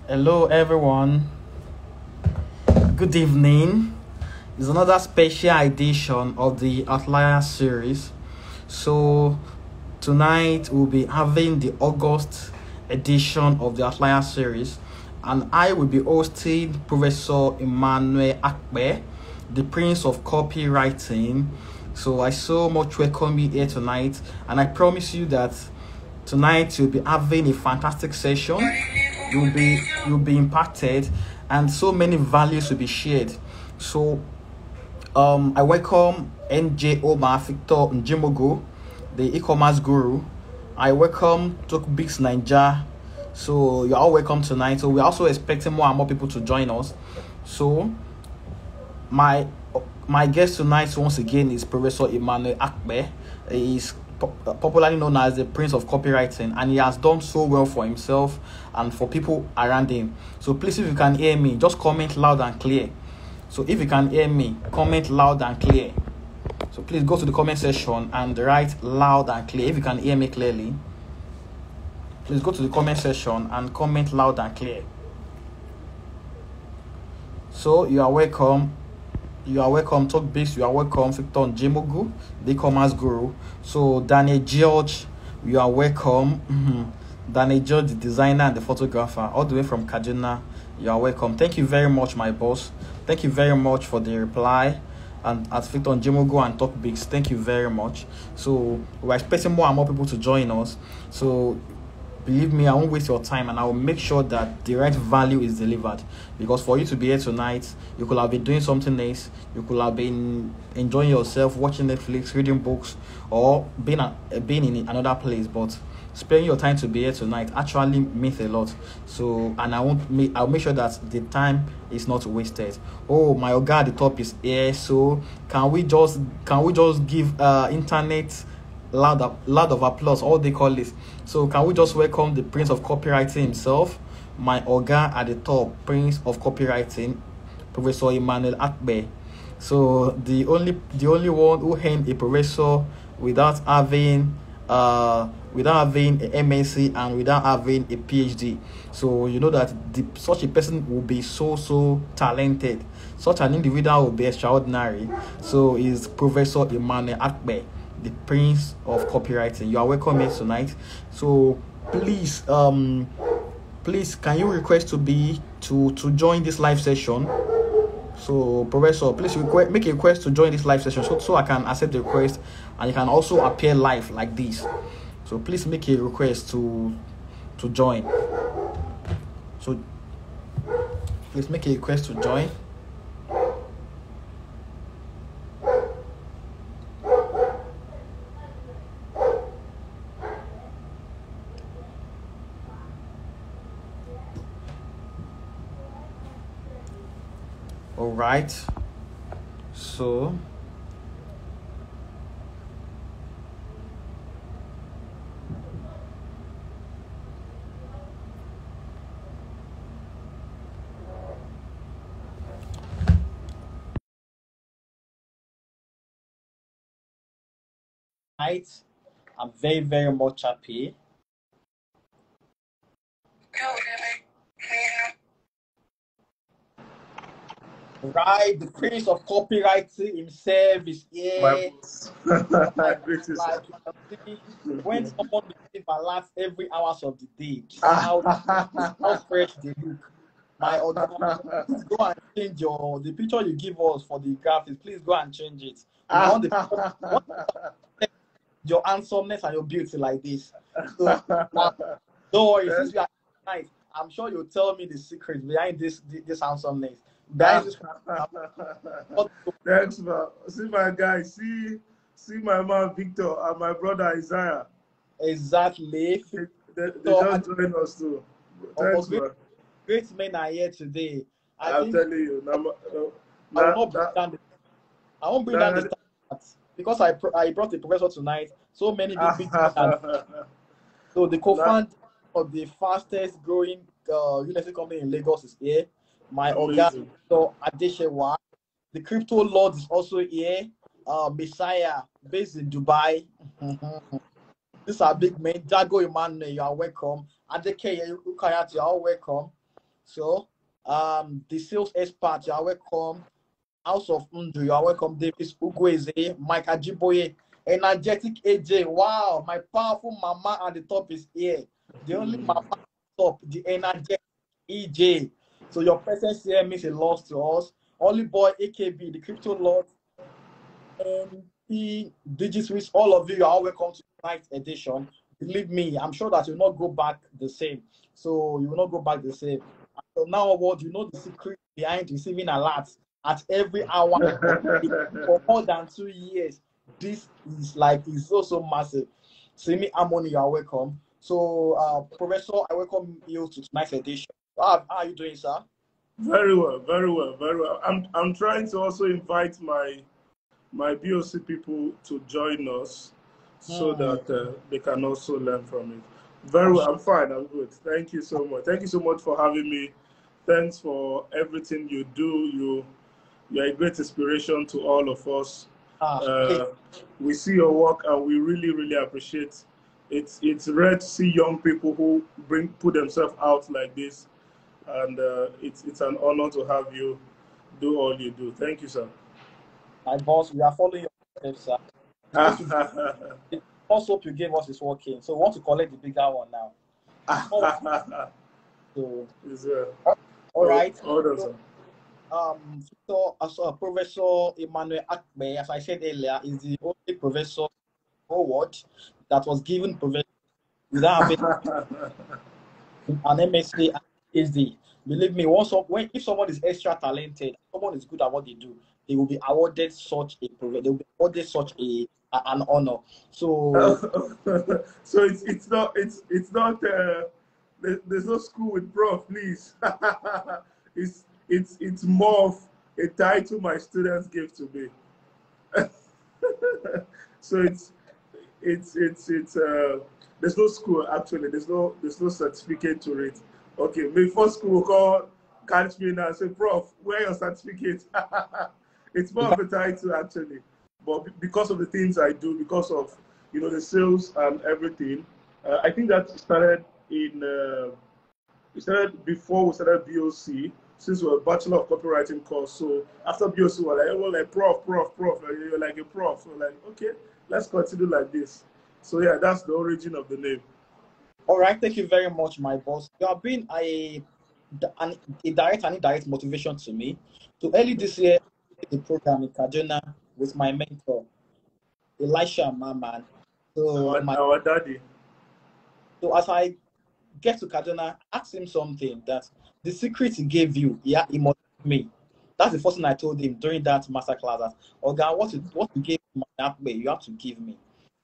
Hello, everyone. Good evening. It's another special edition of the Outliers series. So, tonight we'll be having the August edition of the Outliers series, and I will be hosting Professor EMMANUEL AKPE, the Prince of Copywriting. So, I so much welcome you here tonight, and I promise you that tonight you'll be having a fantastic session. You'll be impacted, and so many values will be shared. So I welcome NJ Omar Victor Njimogo, the e-commerce guru. I welcome Talkbigs Ninja. So you're all welcome tonight. So we're also expecting more and more people to join us. So my guest tonight once again is Professor EMMANUEL AKPE. He is popularly known as the Prince of Copywriting, and he has done so well for himself and for people around him. So please, if you can hear me, just comment loud and clear. So if you can hear me, comment loud and clear. So please go to the comment section and write loud and clear. If you can hear me clearly, please go to the comment section and comment loud and clear. So you are welcome. You are welcome, Talkbigs. You are welcome, Victor Njimogu, the e-commerce guru. So Daniel George, you are welcome. Daniel George, the designer and the photographer, all the way from Kaduna. You are welcome. Thank you very much, my boss. Thank you very much for the reply. And at Victor Njimogu and Talkbigs, thank you very much. So we're expecting more and more people to join us. So believe me, I won't waste your time, and I will make sure that the right value is delivered. Because for you to be here tonight, you could have been doing something nice. You could have been enjoying yourself, watching Netflix, reading books, or being in another place. But spending your time to be here tonight actually means a lot. So, and I'll make sure that the time is not wasted. Oh, my Oga at the top is here. So can we just give internet loud of applause, all they call this. So can we just welcome the Prince of Copywriting himself, my Oga at the top, Prince of Copywriting, Professor EMMANUEL AKPE. So the only one who earned a professor without having an MSc and without having a PhD. So you know that such a person will be so talented. Such an individual will be extraordinary. So is Professor EMMANUEL AKPE, the Prince of Copywriting. You are welcome here tonight. So please can you request to join this live session? So Professor, please make a request to join this live session so I can accept the request, and you can also appear live like this. So please make a request to join. So please make a request to join. All right. So I'm very much happy. Right, the Prince of Copywriting himself is here. Great to see, when someone receives alerts every hours of the day, how fresh they look. My order, please go and change the picture you give us for the graphics. Please go and change it. We want your handsomeness and your beauty like this. So don't worry, since we are nice, I'm sure you'll tell me the secret behind this handsomeness. Thanks, man. See my guy, see my man Victor and my brother Isaiah. Exactly. They just joined us too. Thanks, man. Great men are here today. I'm telling you. I won't bring down the stats because I brought a professor tonight. So many big so the co-founder of the fastest growing university company in Lagos is here. My Oga, so Adeshewa. The crypto lord is also here. Messiah, based in Dubai. These are big men. Jago Emmanuel, you are welcome. Adeke Ukayat, you are all welcome. So, the sales expert, you are welcome. House of Undu, you are welcome. Davis Ugweze, Mike Ajiboye, energetic AJ. Wow, my powerful mama at the top is here. The only mama at the top, the energetic EJ. So your presence here means a lot to us. Only boy AKB, the crypto lord, MP, Digits, all of you are all welcome to tonight's edition. Believe me, I'm sure that you will not go back the same. So you will not go back the same. So now, what you know the secret behind receiving alerts at every hour for more than 2 years. This is like is so massive. Simi Harmony, you are welcome. So, Professor, I welcome you to tonight's edition. How are you doing, sir? Very well, very well, very well. I'm trying to also invite my BOC people to join us so that they can also learn from it. Very well, I'm fine, I'm good. Thank you so much. Thank you so much for having me. Thanks for everything you do. You're a great inspiration to all of us. We see your work and we really appreciate it. It's rare to see young people who put themselves out like this, and it's an honor to have you do all you do. Thank you, sir. My boss, we are following your steps, sir. The first hope you gave us is working, so we want to collect the bigger one now. So, all right. So, Professor EMMANUEL AKPE, as I said earlier, is the only professor award that was given professor without having an MSc and PhD. Believe me, if someone is extra talented, someone is good at what they do, they will be awarded such a they will be awarded such an honor. So, so it's not there's no school with prof, please. It's more of a title my students give to me. So it's there's no school actually. There's no certificate to it. Okay, before school will call, catch me now and say, Prof, where your certificate? It's more of a title actually, but because of the things I do, because of the sales and everything, I think that started before we started BOC. Since we're a Bachelor of Copywriting course, so after BOC, we're like prof, and you're like a prof. So we're like, okay, let's continue like this. So yeah, that's the origin of the name. All right, thank you very much, my boss. You have been a direct and indirect motivation to me. So early this year, I did the program in Kaduna with my mentor, Elisha Maman. So our daddy. So as I get to Kaduna, ask him something that the secret he gave you, yeah, he motivated me. That's the first thing I told him during that master class. That, Oga, what you gave me, you have to give me.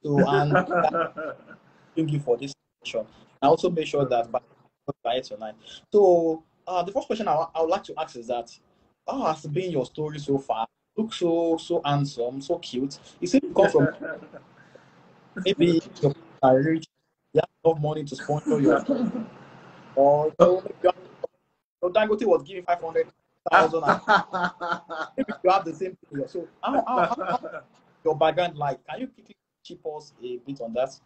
So and thank you for this session. I also make sure that by tonight. So the first question I would like to ask is that how has been your story so far? You look so handsome, so cute. You seem to come from maybe your rich, you have enough money to sponsor your or Dangote was giving 500,000. Maybe you have the same thing. So how your background like? Can you quickly chip us a bit on that?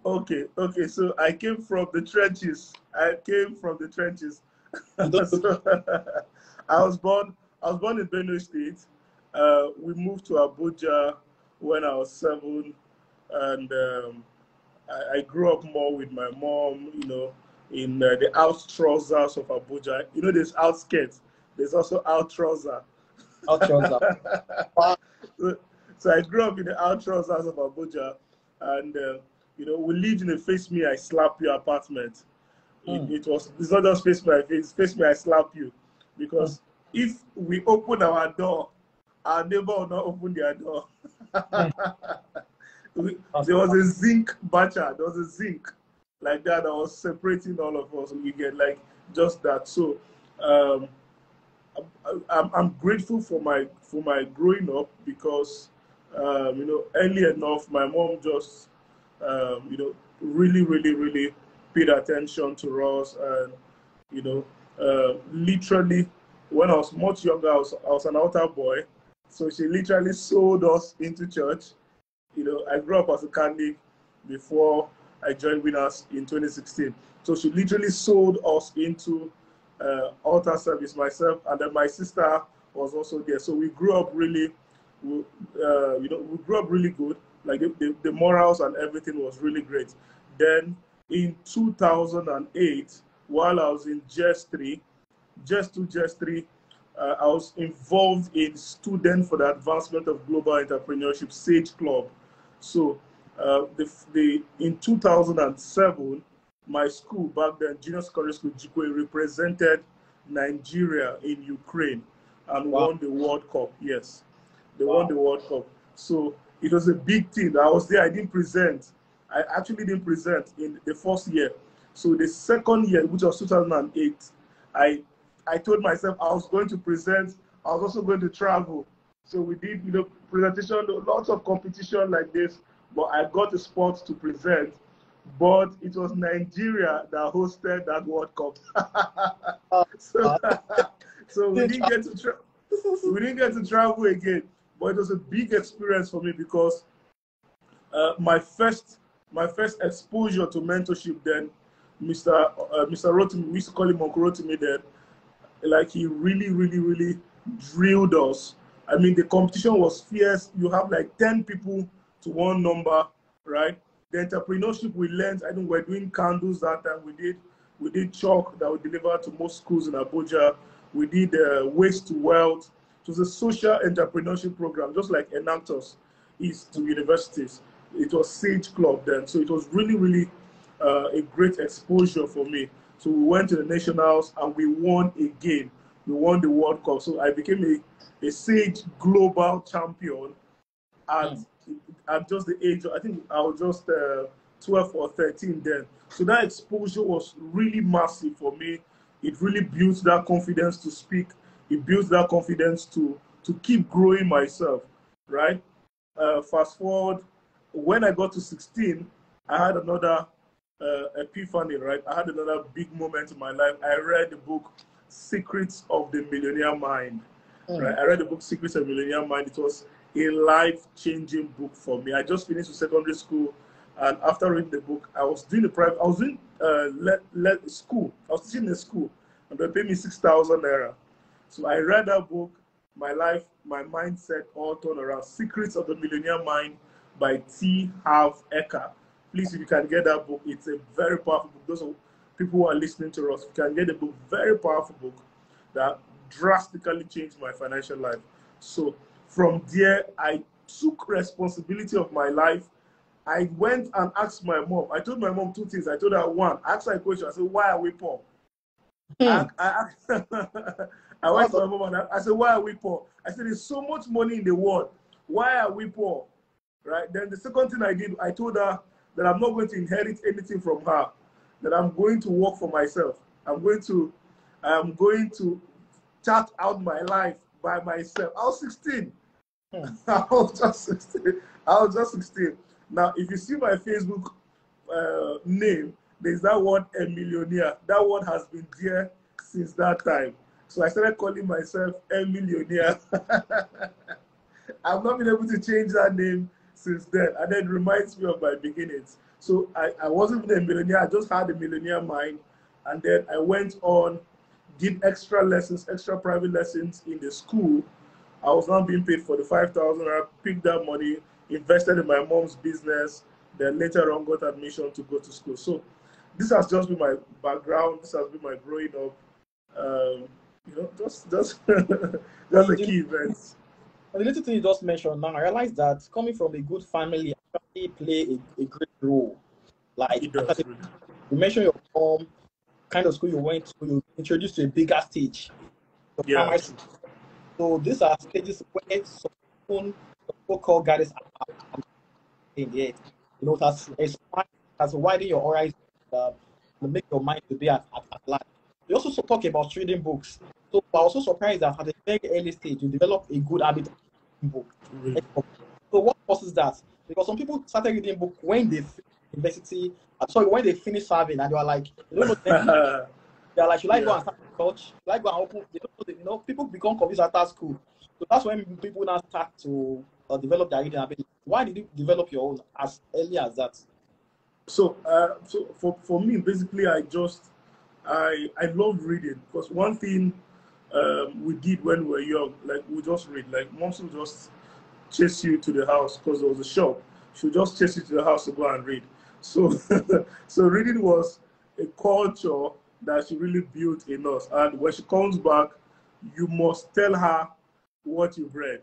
Okay. So I came from the trenches. So, I was born in Benue State. We moved to Abuja when I was 7, and I grew up more with my mom. In the out trousers of Abuja. There's outskirts. There's also out trouser. So I grew up in the out trousers of Abuja, and we lived in a face me I slap you apartment. It's not just face me I slap you, because if we open our door, our neighbor will not open their door. There was a zinc batcher. There was a zinc like that was separating all of us. We get like just that. So I'm grateful for my growing up, because early enough my mom just really paid attention to us, and literally when I was much younger, I was an altar boy, so she literally sold us into church. I grew up as a Catholic before I joined Winners in 2016. So she literally sold us into altar service myself, and then my sister was also there. So we grew up really, we grew up really good. Like the morals and everything was really great. Then in 2008, while I was in JES 3, JES 2, I was involved in Student for the Advancement of Global Entrepreneurship, SAGE Club. So in 2007, my school back then, Junior Secondary School, Jikwe, represented Nigeria in Ukraine and won the World Cup. Yes, they won the World Cup. So it was a big thing. I was there. I didn't present. I actually didn't present in the first year. So the second year, which was 2008, I told myself I was going to present. I was also going to travel. So we did, presentation, lots of competition like this. But I got a spot to present. But it was Nigeria that hosted that World Cup. So we didn't get to travel again. But it was a big experience for me because my first exposure to mentorship then, Mr. Rotimi, we used to call him Uncle Rotimi then, like he really drilled us. I mean, the competition was fierce. You have like 10 people to one number, right? The entrepreneurship we learned, I think we're doing candles that time. We did chalk that we delivered to most schools in Abuja. We did waste to wealth. It was a social entrepreneurship program, just like Enactus is to universities. It was Sage Club then. So it was really a great exposure for me. So we went to the nationals and we won again. We won the World Cup. So I became a Sage global champion at just the age of, I think I was just 12 or 13 then. So that exposure was really massive for me. It really built that confidence to speak. It built that confidence to keep growing myself, right? Fast forward, when I got to 16, I had another epiphany, right? I had another big moment in my life. I read the book Secrets of the Millionaire Mind. Right? I read the book Secrets of the Millionaire Mind. It was a life-changing book for me. I just finished with secondary school, and after reading the book, I was doing school. I was teaching in a school, and they paid me 6,000 naira. So I read that book. My life, my mindset all turned around. Secrets of the Millionaire Mind by T. Harv Eker. Please, if you can get that book, it's a very powerful book. Those are people who are listening to us, you can get the book, very powerful book that drastically changed my financial life. So from there, I took responsibility of my life. I went and asked my mom. I told my mom two things. I told her, one, I asked her a question. I said, why are we poor? I went to my mom and I said, why are we poor? I said, there's so much money in the world. Why are we poor? Right? Then the second thing I did, I told her that I'm not going to inherit anything from her, that I'm going to work for myself. I'm going to chart out my life by myself. I was 16. I was just 16. Now, if you see my Facebook name, there's that word, a millionaire. That word has been there since that time. So I started calling myself a millionaire. I've not been able to change that name since then. And then it reminds me of my beginnings. So I wasn't even a millionaire. I just had a millionaire mind. And then I went on, did extra lessons, extra private lessons in the school. I was not being paid for the 5,000. I picked that money, invested in my mom's business, then later on got admission to go to school. So this has just been my background. This has been my growing up. Just a key event. The little thing you just mentioned now, I realized that coming from a good family actually play a great role. Like you mentioned your mom, kind of school you went to, you introduced to a bigger stage. Yeah. So these are stages where some so-called guidance in the head. It has widened your horizon, to make your mind to be at large. We also talk about reading books. So I was also surprised that at a very early stage, you develop a good habit of reading books. So what causes that? Because some people started reading books when they finish university, when they finish serving, and they were like, they don't know them. They're like, should I go and start a church? Should I go and open? They don't know, people become confused after school. So that's when people now start to develop their reading ability. Why did you develop your own as early as that? So, for me, basically, I just I love reading, because one thing we did when we were young, like we just read. Like moms would just chase you to the house because there was a shop. She would just chase you to the house to go and read. So, so reading was a culture that she really built in us. And when she comes back, you must tell her what you've read,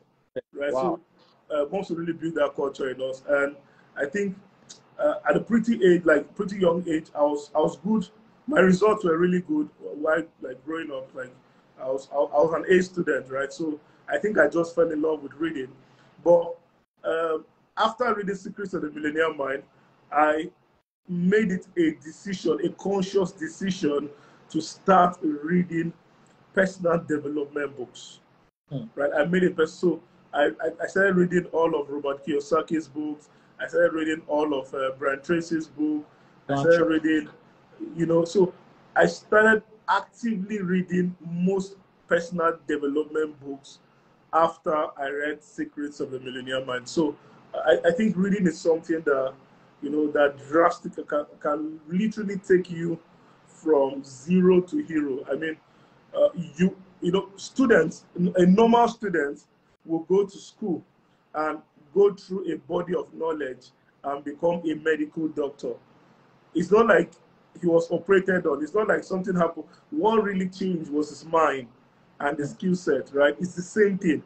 right? Wow. So, moms really built that culture in us. And I think at a pretty young age, I was good. My results were really good while like growing up. Like I was an A student, right? So I think I just fell in love with reading. But after reading Secrets of the Millennium Mind, I made it a decision, a conscious decision, to start reading personal development books. Right? I made it so I started reading all of Robert Kiyosaki's books. I started reading all of Brian Tracy's book. I started reading, so I started actively reading most personal development books after I read Secrets of the Millennium Mind. So I think reading is something that, that drastic can literally take you from zero to hero. I mean, students, a normal student will go to school and go through a body of knowledge and become a medical doctor. It's not like he was operated on. It's not like something happened. What really changed was his mind and the skill set, right? It's the same thing.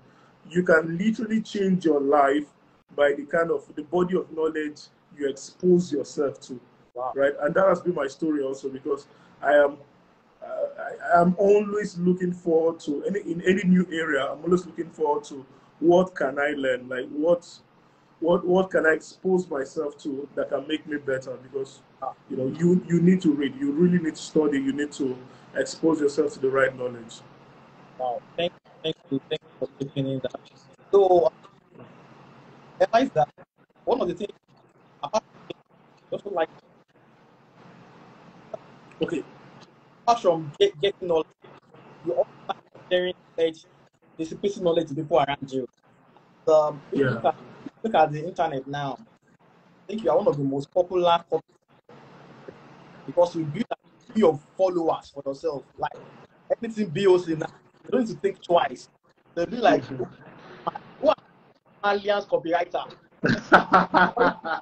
You can literally change your life by the body of knowledge you expose yourself to, right? And that has been my story also, because I am always looking forward to in any new area. I'm always looking forward to what can I learn, like what can I expose myself to that can make me better, because you need to read, you really need to study, you need to expose yourself to the right knowledge. Wow. Thank you for taking in that. So I realize that one of the things apart also like Okay. apart from getting knowledge, you also like sharing knowledge, dissipating knowledge to people around you. If you look at the internet now, I think you are one of the most popular because you build a community of followers for yourself. Like anything BOC now, you don't need to think twice. They'll be like, who are Alliance copywriter?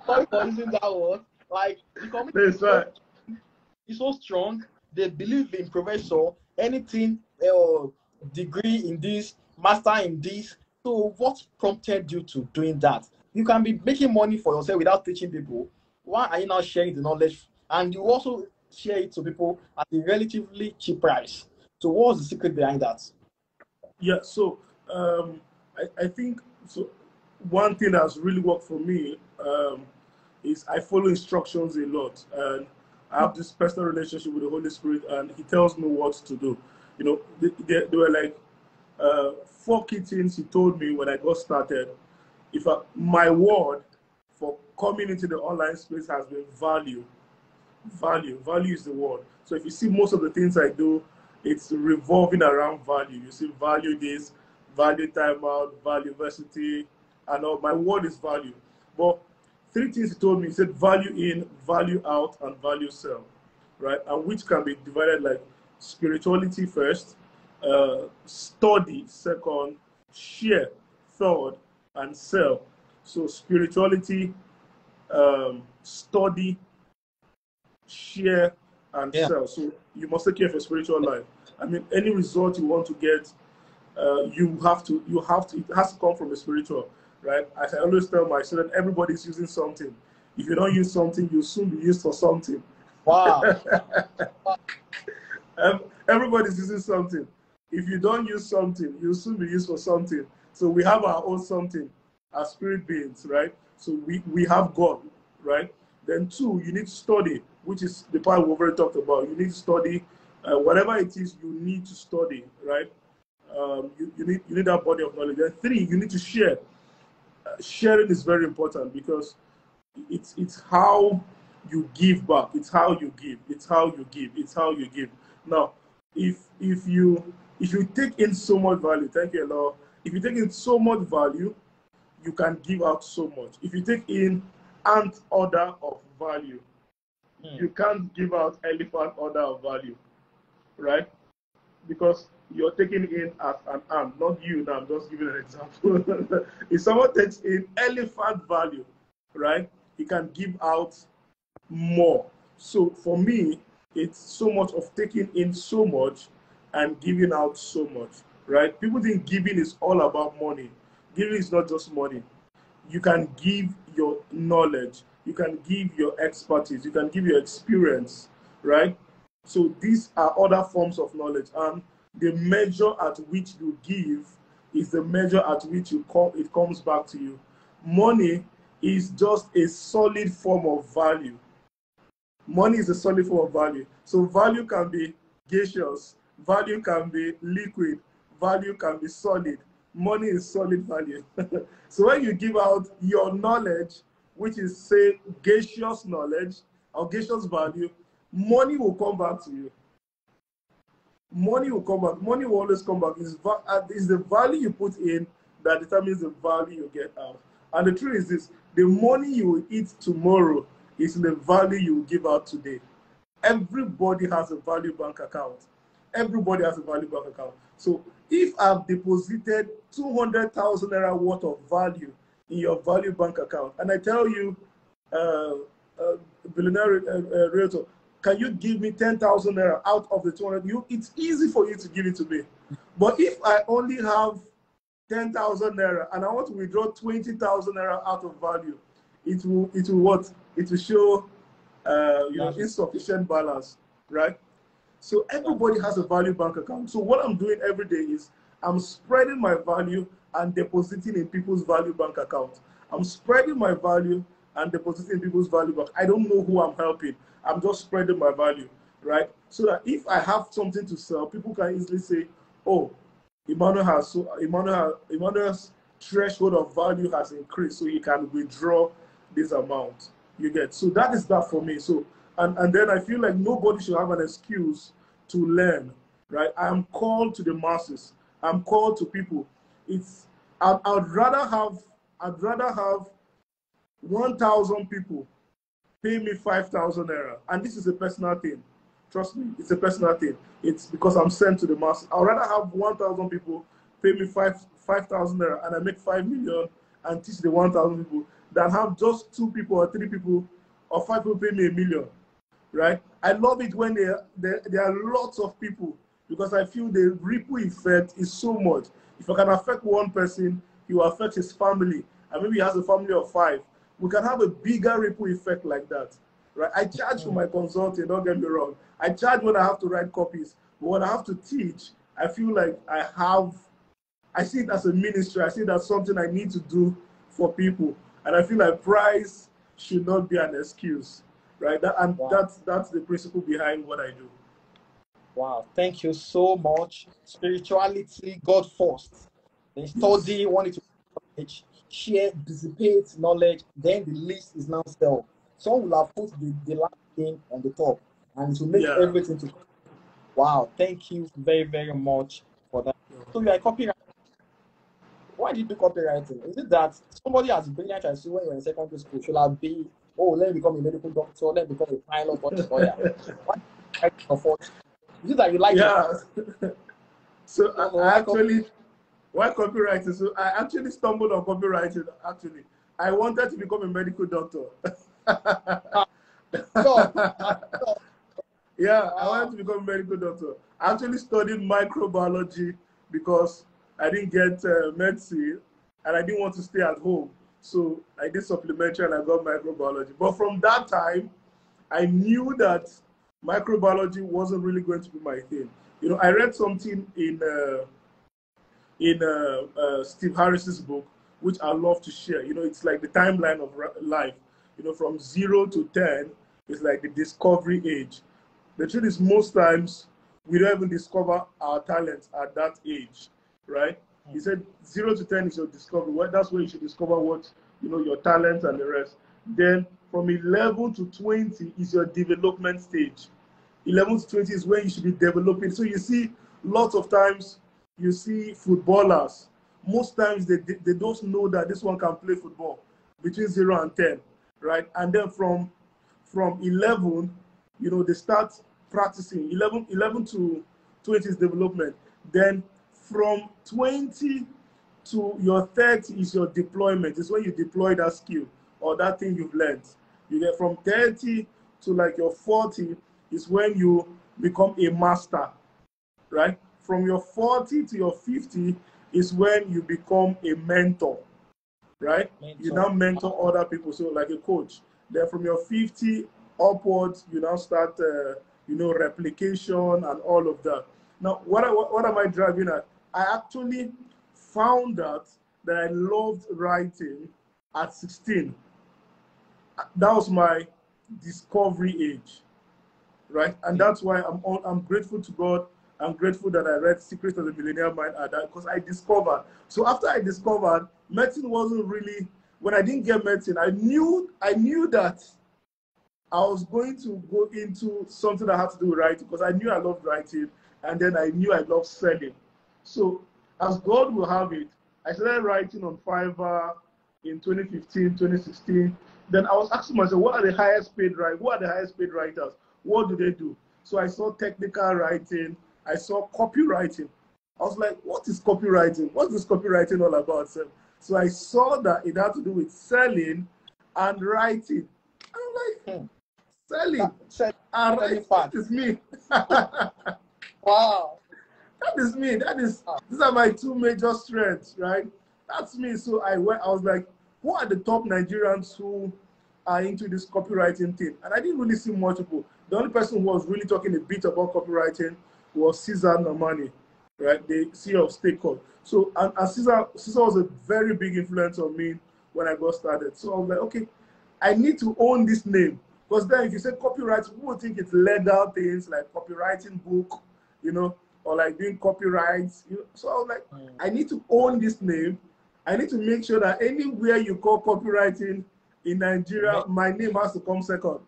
Sorry for using that word. Like the community is so strong. They believe in professor, anything, degree in this, master in this. So what prompted you to doing that? You can be making money for yourself without teaching people. Why are you not sharing the knowledge? And you also share it to people at a relatively cheap price. So what's the secret behind that? Yeah, so I think so. One thing that's really worked for me is I follow instructions a lot, and I have this personal relationship with the Holy Spirit, and He tells me what to do. There were like 4 key things He told me when I got started. My word for coming into the online space has been value. Value is the word. So if you see most of the things I do, it's revolving around value. You see value this, value timeout, value versity, and all. My word is value. But 3 things He told me. He said value in, value out, and value sell, right? And which can be divided like spirituality first, study second, share third, and sell. So spirituality, study, share, and sell. So you must take care of your spiritual life. I mean, any result you want to get, it has to come from the spiritual, right? As I always tell my students, everybody's using something. If you don't use something, you'll soon be used for something. Wow. Everybody's using something. If you don't use something, you'll soon be used for something. So we have our own something, as spirit beings, right? So we have God, right? Then 2, you need to study, which is the part we've already talked about. You need to study whatever it is you need to study, right? You need that body of knowledge. Then 3, you need to share. Sharing is very important, because it's how you give back. It's how you give. It's how you give. It's how you give. Now, if you take in so much value, thank you, Allah. If you take in so much value, you can give out so much. If you take in ant order of value, you can't give out elephant order of value. right? Because you're taking in as an arm, not you now. I'm just giving an example. If someone takes in elephant value, right, he can give out more. So for me, it's so much of taking in so much and giving out so much, right? People think giving is all about money. Giving is not just money. You can give your knowledge, you can give your expertise, you can give your experience, right? So these are other forms of knowledge, and the measure at which you give is the measure at which it comes back to you. Money is just a solid form of value. Money is a solid form of value. So value can be gaseous, value can be liquid, value can be solid. Money is solid value. So when you give out your knowledge, which is, say, gaseous knowledge or gaseous value, money will come back to you. Money will come back. Money will always come back. It's the value you put in that determines the value you get out. And the truth is this: the money you will eat tomorrow is the value you will give out today. Everybody has a value bank account. Everybody has a value bank account. So if I've deposited 200,000 naira worth of value in your value bank account, and I tell you, billionaire realtor, can you give me 10,000 naira out of the 200? It's easy for you to give it to me. But if I only have 10,000 naira and I want to withdraw 20,000 naira out of value, it will what? It will show insufficient balance, right? So everybody has a value bank account. So what I'm doing every day is I'm spreading my value and depositing in people's value bank account. I'm spreading my value and depositing in people's value bank. I don't know who I'm helping. I'm just spreading my value, right? So that if I have something to sell, people can easily say, oh, Emmanuel's threshold of value has increased, so he can withdraw this amount. You get? So that is that for me. So and then I feel like nobody should have an excuse to learn, right? I am called to the masses. I'm called to people. I'd rather have 1,000 people pay me 5,000 naira, and this is a personal thing. Trust me, it's a personal thing. It's because I'm sent to the masses. I'd rather have 1,000 people pay me 5,000 naira, and I make 5 million and teach the 1,000 people, than have just 2 people or 3 people or 5 people pay me $1 million, right? I love it when there are lots of people, because I feel the ripple effect is so much. If I can affect one person, he will affect his family, and maybe he has a family of 5. We can have a bigger ripple effect like that, right? I charge for my consulting, don't get me wrong. I charge when I have to write copies, but when I have to teach, I feel like I see it as a ministry. I see it as something I need to do for people. And I feel like price should not be an excuse, right? That's the principle behind what I do. Wow, thank you so much. Spirituality, God first. Then study, want to knowledge, share, dissipate knowledge. Then the list is now sell. Some will have put the last thing on the top, and it will make everything to. Wow, thank you very, very much for that. So you are a copywriter. Why did you do copywriting? Is it that somebody as brilliant as you when you're in secondary school should have been, oh, let me become a medical doctor, let me become a pilot or a lawyer? Why is it that you like it? So why copywriting? So I actually stumbled on copywriting. Actually, I wanted to become a medical doctor. Yeah, I wanted to become a medical doctor. I actually studied microbiology because I didn't get medicine and I didn't want to stay at home. So I did supplementary and I got microbiology. But from that time, I knew that microbiology wasn't really going to be my thing. You know, I read something in Steve Harris's book, which I love to share. You know, it's like the timeline of life. You know, from 0 to 10 is like the discovery age. The truth is, most times we don't even discover our talents at that age, right? He said 0 to 10 is your discovery. Well, that's where you should discover what, you know, your talents and the rest. Then from 11 to 20 is your development stage. 11 to 20 is when you should be developing. So you see, lots of times you see footballers. Most times they don't know that this one can play football between 0 and 10, right? And then from 11, you know, they start practicing. 11 to 20 is development. Then from 20 to your 30 is your deployment. It's when you deploy that skill or that thing you've learned. You get from 30 to like your 40 is when you become a master, right? From your 40 to your 50 is when you become a mentor, right? You now mentor other people, so like a coach. Then from your 50 upwards, you now start, replication and all of that. Now, what am I driving at? I actually found out that I loved writing at 16. That was my discovery age, right? And that's why I'm grateful to God. I'm grateful that I read Secrets of the Millionaire Mind at that, because I discovered. So after I discovered, medicine wasn't really, when I didn't get medicine, I knew that I was going to go into something that had to do with writing, because I knew I loved writing, and then I knew I loved selling. So as God will have it, I started writing on Fiverr in 2015, 2016. Then I was asking myself, what are the highest paid writers? Who are the highest paid writers? What do they do? So I saw technical writing. I saw copywriting. I was like, what is copywriting? What's this copywriting all about? So I saw that it had to do with selling and writing. I'm like, selling and writing, that is me. Wow. That is me. These are my two major strengths, right? That's me. So I was like, who are the top Nigerians who are into this copywriting thing? And I didn't really see much people. The only person who was really talking a bit about copywriting was Cesar Normani, right? The CEO of Stakehold. So, and Cesar was a very big influence on me when I got started. So I was like, okay, I need to own this name. Because then if you say copyright, people would think it's legal things like copywriting book, or like doing copyrights. So I was like, I need to own this name. I need to make sure that anywhere you call copywriting in Nigeria, my name has to come second,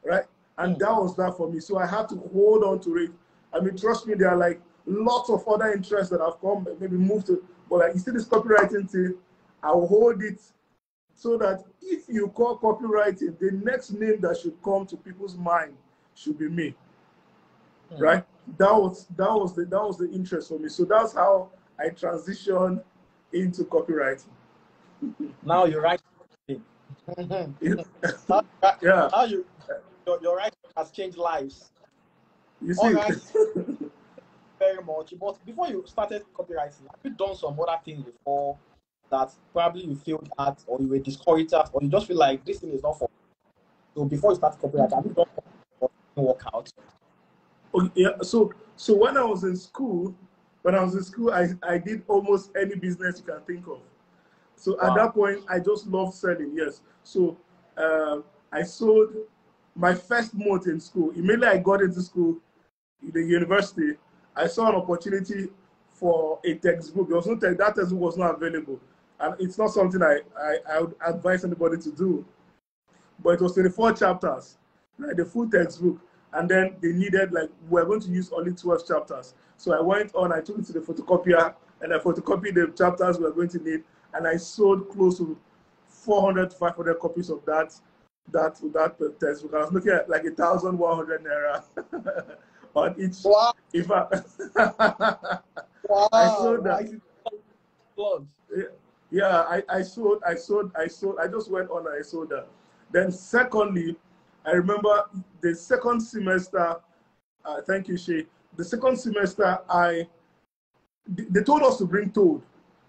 right? And that was that for me. So I had to hold on to it. I mean, trust me, there are like lots of other interests that have come, maybe moved to, but like you see this copywriting thing, I'll hold it so that if you call copywriting, the next name that should come to people's mind should be me, right? That was the interest for me. So that's how I transitioned into copywriting. Now you write. Yeah. Now your writing has changed lives. You see. All right. Very much. But before you started copywriting, have you done some other things before that probably you failed at, or you were discouraged at, or you just feel like this thing is not for you? So before you started copywriting, have you done something that didn't work out? Oh, yeah. So when I was in school, I did almost any business you can think of. So at that point, I just loved selling. Yes. So I sold my first month in school. Immediately I got into school, the university, I saw an opportunity for a textbook. There was no that textbook was not available, and it's not something I would advise anybody to do. But it was 24 chapters, right? The full textbook. And then they needed, like, we're going to use only 12 chapters. So I went on, I took it to the photocopier, and I photocopied the chapters we're going to need. And I sold close to 400 to 500 copies of that textbook. I was looking at like 1,100 naira on each. Wow. If I, wow. I sold that. Yeah, I sold. I just went on and I sold that. Then secondly, I remember the second semester, thank you, Shay. The second semester, they told us to bring toad,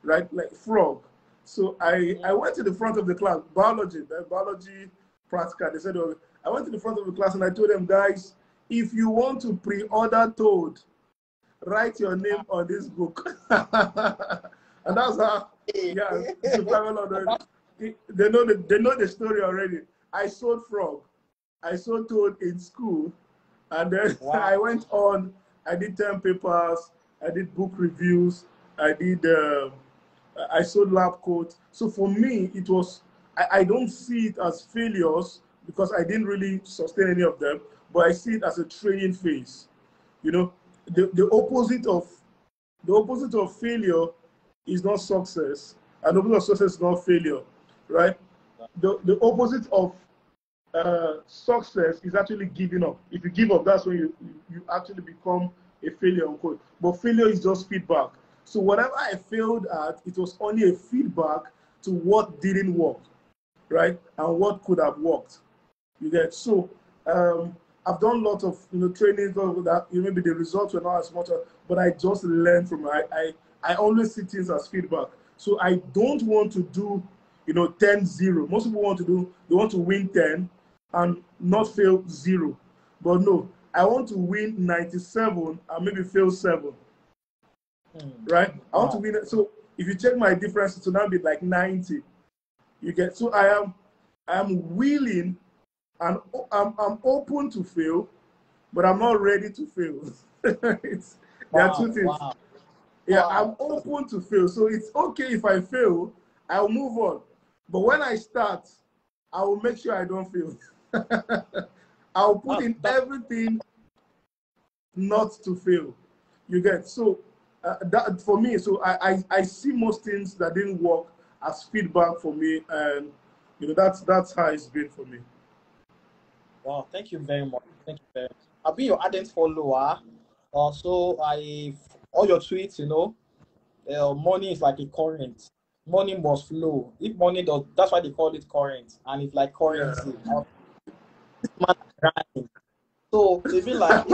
right? Like frog. So I went to the front of the class, biology practical. They said, I went to the front of the class and I told them, guys, if you want to pre-order toad, write your name on this book. And that's how, yeah, it's a private order. They know the story already. I sold frog. I sold toad in school, and then I went on. I did 10 papers. I did book reviews. I sold lab coats. So for me, it was. I don't see it as failures because I didn't really sustain any of them, but I see it as a training phase. The opposite of failure is not success, and the opposite of success is not failure, right? The opposite of success is actually giving up. If you give up, that's when you actually become a failure, unquote. But failure is just feedback. So whatever I failed at, it was only a feedback to what didn't work, right? And what could have worked. You get so. I've done lots of trainings that maybe the results were not as much, but I just learned from it. I always see things as feedback. So I don't want to do 10-0. Most people they want to win 10 and not fail 0. But no, I want to win 97 and maybe fail 7. Right? I want to win it. So if you check my difference, it will now be like 90. You get so I am willing and I'm open to fail, but I'm not ready to fail. There are two things. Wow. Yeah, I'm open to fail. So it's okay if I fail, I'll move on. But when I start, I will make sure I don't fail. I'll put in everything not to fail. You get so that for me. So I see most things that didn't work as feedback for me, and that's how it's been for me. Wow, thank you very much. Thank you very much. I'll be your ardent follower. Also, all your tweets, money is like a current. Money must flow. If money does, that's why they call it current, and it's like currency. Yeah. This man rhyme. So they be like,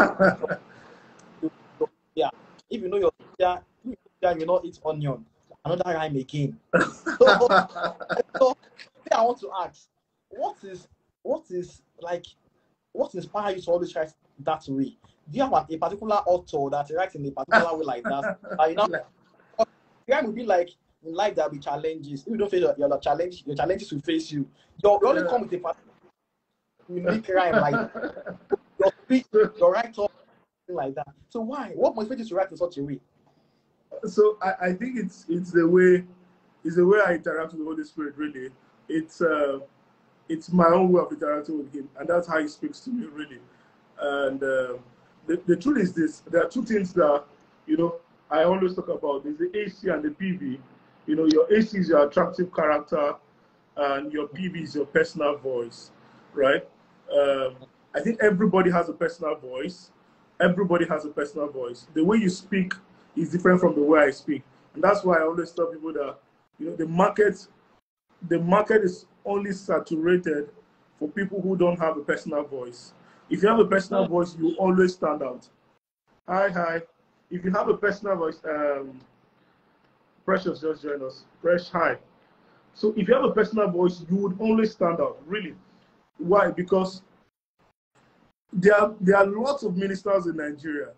if you know your you know it's onion. Another rhyme again. So I want to ask, what inspires you to always write that way? Do you have a particular author that writes in a particular way like that? It will be like in life there will be challenges. If you don't face your challenges will face you. You only come with a particular unique rhyme like your speech, your write up, like that. So why? What motivates you to write in such a way? So I think it's the way I interact with the Holy Spirit. Really, it's my own way of interacting with Him, and that's how He speaks to me. Really, and the truth is this: there are two things that I always talk about. There's the AC and the PV. Your AC is your attractive character, and your PV is your personal voice, right? I think everybody has a personal voice. Everybody has a personal voice. The way you speak is different from the way I speak, and that's why I always tell people that the market is only saturated for people who don't have a personal voice. If you have a personal voice, you always stand out. Hi. If you have a personal voice, Precious just joined us. Fresh, hi. So if you have a personal voice, you would always stand out. Really. Why? Because there are lots of ministers in Nigeria.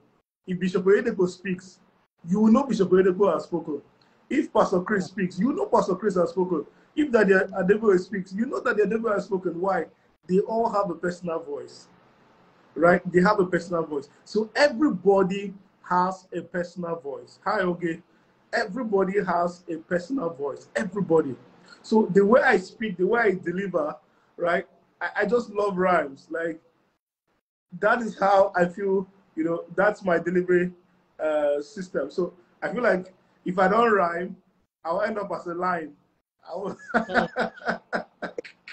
If Bishop Oyedepo speaks, you will know Bishop Oyedepo has spoken. If Pastor Chris speaks, you know Pastor Chris has spoken. If Daddy Adeboye speaks, you know that Adeboye has spoken. Why? They all have a personal voice, right? They have a personal voice. So everybody has a personal voice. Hi, okay. Everybody has a personal voice. Everybody. So the way I speak, the way I deliver, right? I just love rhymes. Like, that is how I feel, that's my delivery system. So I feel like if I don't rhyme, I'll end up as a line. If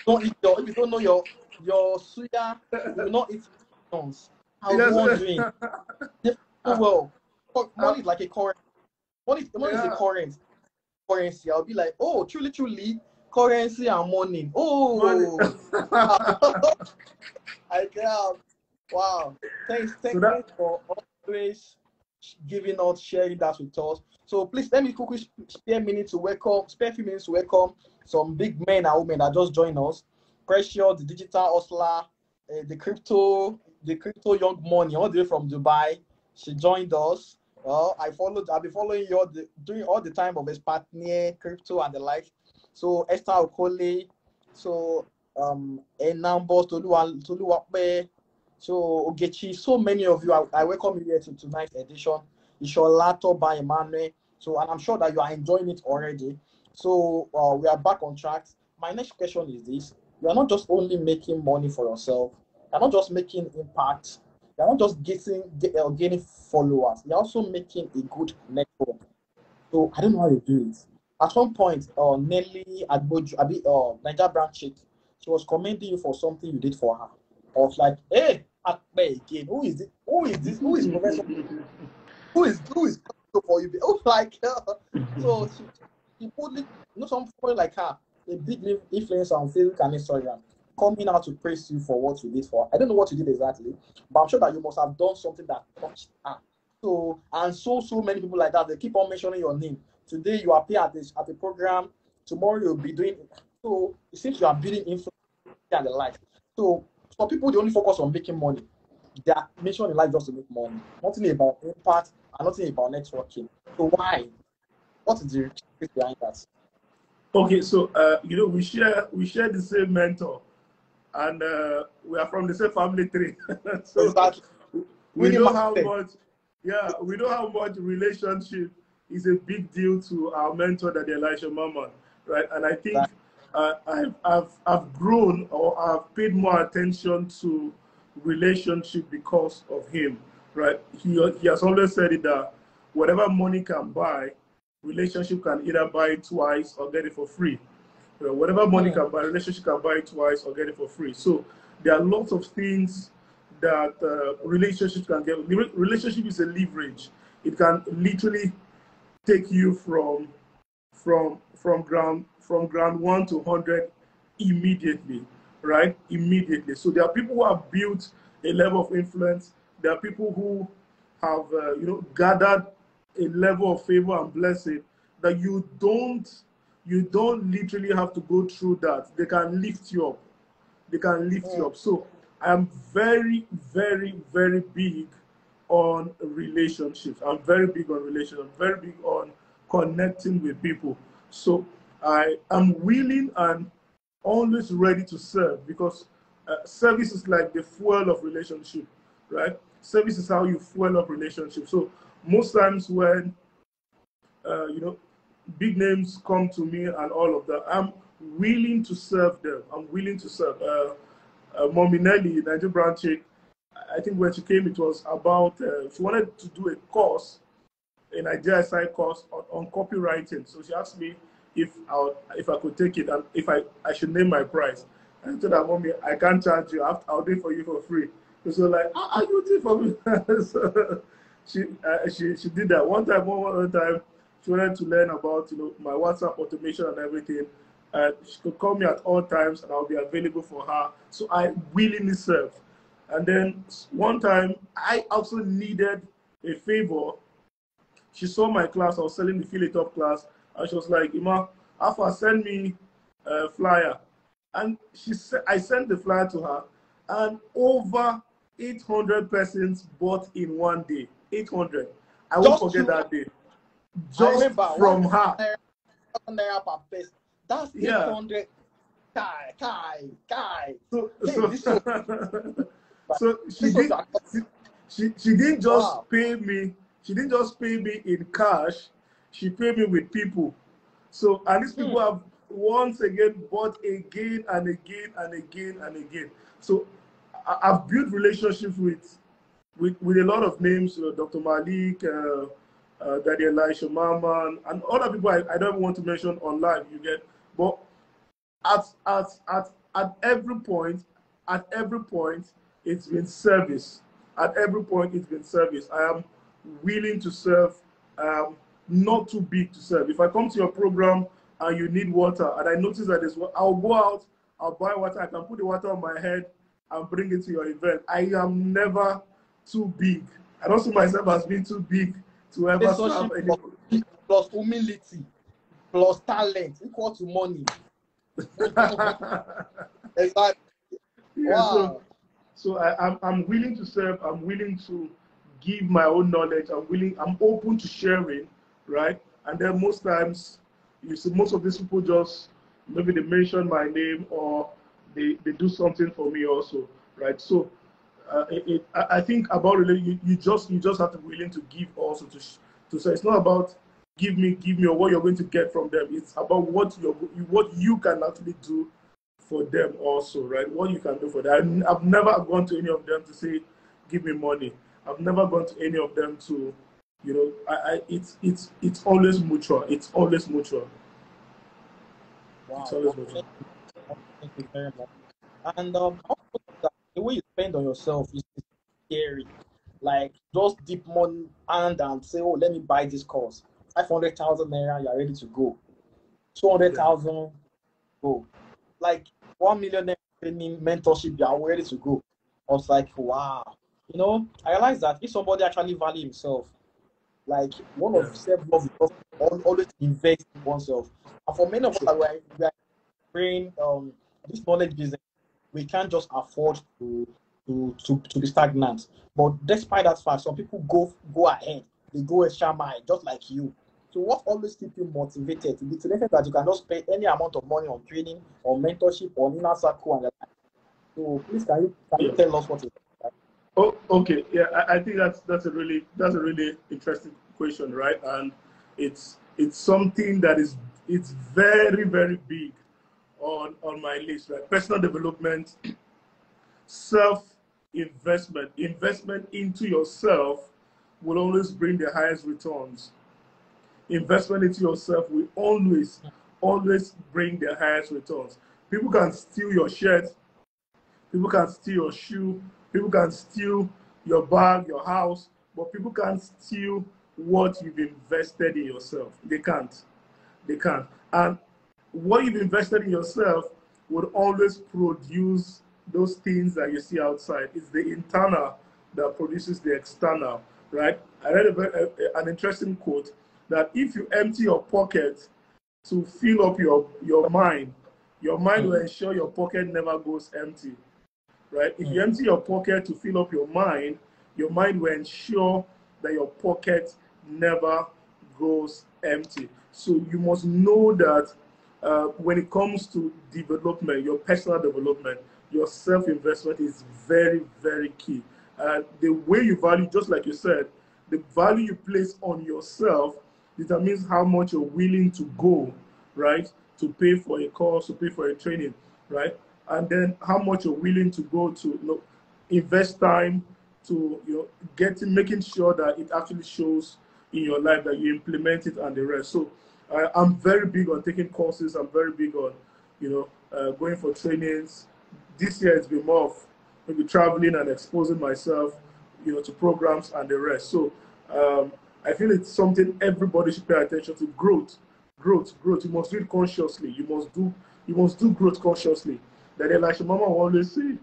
you don't know your suya, you will not eat stones. How wondering. Well, money is like a current. Money is a currency. I'll be like, oh, truly, currency and money. Oh, I can. Wow. Thanks for always giving us, sharing that with us. So please let me quickly spare a few minutes to welcome some big men and women that just joined us. Precious, the digital hustler, the crypto young money, all the way from Dubai. She joined us. I'll be following you during all the time of Espartnia, crypto and the like. So Esther Okole, so Enambo, Toluwape, so Ogechi, so many of you. I welcome you here to tonight's edition. Isholato by EMMANUEL. So, and I'm sure that you are enjoying it already. So we are back on track. My next question is this: you are not just only making money for yourself. You're not just making impact. You're not just gaining followers. You're also making a good network. So I don't know how you do it. At one point, Nelly Agboju, Niger branch chick, she was commending you for something you did for her. I was like, hey, AKPE again. Who is it? Who is this? Who is Professor? Who is for you? Oh, like so she put it, some point like her, a big influencer on Facebook and Instagram, coming out to praise you for what you did for her. I don't know what you did exactly, but I'm sure that you must have done something that touched her. So and so many people like that, they keep on mentioning your name. Today you appear at the program, tomorrow you'll be doing it. So it seems you are building influence in the life. So for people, they only focus on making money. They are mission in life just to make money. Nothing about impact and nothing about networking. So why? What is the reason behind that? Okay, so we share the same mentor, and we are from the same family tree. So exactly. we know how much. Yeah, we know how much relationship is a big deal to our mentor, that Elisha Mamman, right? And I think I've grown, or I've paid more attention to relationship because of him, right? He has always said it that whatever money can buy, relationship can either buy it twice or get it for free. Whatever money can buy, relationship can buy it twice or get it for free. So there are lots of things that relationships can get. Relationship is a leverage. It can literally take you from ground 1 to 100 immediately, right? Immediately. So there are people who have built a level of influence. There are people who have gathered a level of favor and blessing that you don't literally have to go through that. They can lift you up. They can lift you up. So I'm very, very, very big on relationships. I'm very big on relationships. I'm very big on connecting with people. So I am willing and always ready to serve, because service is like the fuel of relationship, right? Service is how you fuel up relationships. So most times when big names come to me and all of that, I'm willing to serve them. I'm willing to serve. Mommy Nelly, Nigel Brown chick, I think when she came, it was about, she wanted to do a course, an IGSI course on copywriting. So she asked me if I could take it and if I should name my price. And I told her, Mommy, I can't charge you. I'll do it for you for free. So she was like, you do it for me? So she did that. One other time, she wanted to learn about my WhatsApp automation and everything. She could call me at all times and I'll be available for her. So I willingly served. And then one time, I also needed a favor. She saw my class. I was selling the Fill It Up class. And she was like, Ima, Alpha, send me a flyer. And I sent the flyer to her. And over 800 persons bought in one day. 800. I won't forget that day. Just from her. That's 800. Kai. So she didn't just pay me. She didn't just pay me in cash. She paid me with people. So, and these people have once again bought again and again and again and again. So I've built relationships with a lot of names, Dr. Malik, Daddy Elisha Mamman, and other people I don't want to mention on live, you get. But at every point, it's been service. At every point, it's been service. I am willing to serve. Not too big to serve. If I come to your program and you need water, and I notice that I'll go out, I'll buy water, I can put the water on my head and bring it to your event. I am never too big. I don't see myself as being too big to ever serve anyone. Plus humility, plus talent, equal to money. Exactly. Yeah, wow. So I'm willing to serve. I'm willing to give my own knowledge. I'm open to sharing, right? And then most times, you see, most of these people just maybe they mention my name or they do something for me also, right? So I think about it, you just have to be willing to give also to say it's not about give me or what you're going to get from them. It's about what you can actually do for them also, right? What you can do for them. I've never gone to any of them to say, give me money. I've never gone to any of them to, it's always mutual. It's always mutual. Wow. It's always mutual. Thank you very much. And also that the way you spend on yourself is scary. Like just dip money and say, oh, let me buy this course. 500,000 naira, you're ready to go. Yeah. 200,000, go. Like 1 million naira training mentorship, you're ready to go. I was like, wow. I realized that if somebody actually value himself, like one Yeah. of self-love is just always invest in oneself. And for many of us True. that we are bring this knowledge business, we can't just afford to be stagnant. But despite that fact, some people go ahead, they go extra mile, just like you. So what always keep you motivated to the extent that you can just spend any amount of money on training or mentorship or inner circle and the like. So please can you Yeah. tell us what is that? Oh, okay. Yeah, I think that's a really interesting question, right? And it's something that it's very very big on my list, right? Personal development, self investment into yourself will always bring the highest returns. Investment into yourself will always bring the highest returns. People can steal your shirt, people can steal your shoe, people can steal your bag, your house, but people can't steal what you've invested in yourself. They can't. They can't. And what you've invested in yourself would always produce those things that you see outside. It's the internal that produces the external, right? I read an interesting quote that if you empty your pocket to fill up your mind will ensure your pocket never goes empty, right? If you empty your pocket to fill up your mind will ensure that your pocket never goes empty. So you must know that when it comes to development, your personal development, your self-investment is very, very key. The way you value, just like you said, the value you place on yourself determines how much you're willing to go, right? To pay for a course, to pay for a training, right? And then how much you're willing to go to invest time to making sure that it actually shows in your life, that you implement it and the rest. So I'm very big on taking courses. I'm very big on going for trainings. This year it's been more of maybe traveling and exposing myself to programs and the rest. So I feel it's something everybody should pay attention to. Growth. You must do it consciously. You must do growth consciously. That Elisha Mama will always say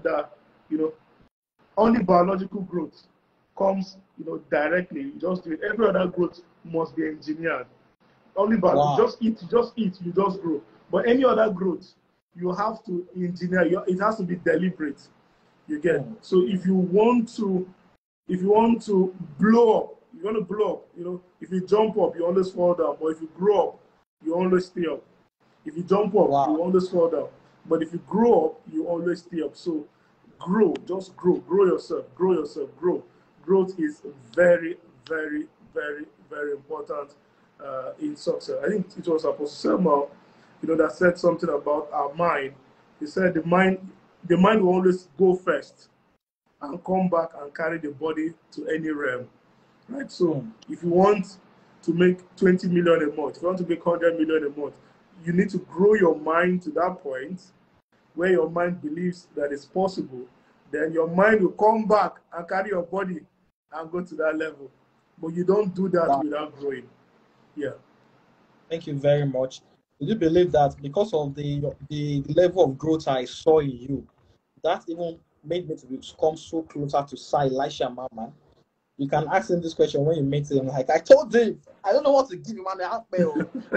that only biological growth comes directly. You just do it. Every other growth must be engineered. Only Wow. just eat, you just grow. But any other growth, you have to engineer. It has to be deliberate. You get. So if you want to blow up, you want to blow up. If you jump up, you always fall down. But if you grow up, you always stay up. If you jump up, Wow. you always fall down. But if you grow up, you always stay up. So just grow yourself, grow. Growth is very, very, very, very important in success. I think it was Apostle Selma, that said something about our mind. He said the mind will always go first and come back and carry the body to any realm, right? So if you want to make 20 million a month, if you want to make 100 million a month, you need to grow your mind to that point where your mind believes that it's possible. Then your mind will come back and carry your body and go to that level. But you don't do that without growing. Yeah. Thank you very much. Do you believe that because of the level of growth I saw in you, that even made me to come so closer to Sir Elisha Mama? You can ask him this question when you meet him. Like, I told him, I don't know what to give him, man. I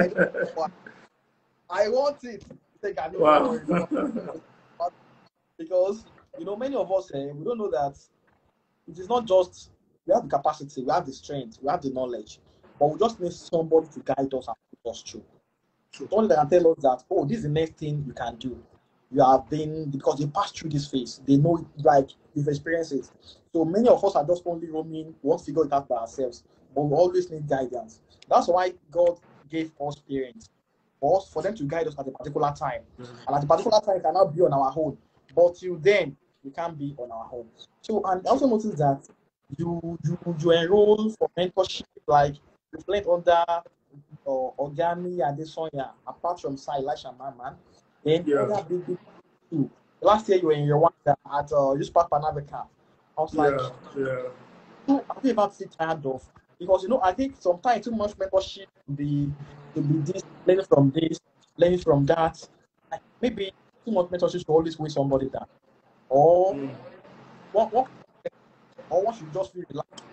don't know what. I want it. Like, I don't Wow. worry. Because many of us we don't know that it is not just we have the capacity, we have the strength, we have the knowledge, but we just need somebody to guide us and put us through. Somebody that can tell us that, oh, this is the next thing you can do. You have been, because they passed through this phase, they know it, like you've experienced it. So many of us are just only roaming, we want to figure it out by ourselves, but we always need guidance. That's why God gave us parents, for them to guide us at a particular time. And at a particular time, we cannot be on our own. But till then, we can't be on our own. So, and I also noticed that you enroll for mentorship, like you played under Ogani Adesonya, apart from Sir Elisha Mama. Then Yeah. other big too. Last year you were in your one at just Park Panavika. I was like, Yeah. Yeah. so have you ever been tired of? Because I think sometimes too much mentorship to be this, learning from that. Like maybe too much mentorship should always weigh somebody down. Or Mm. what or one should just feel relaxed.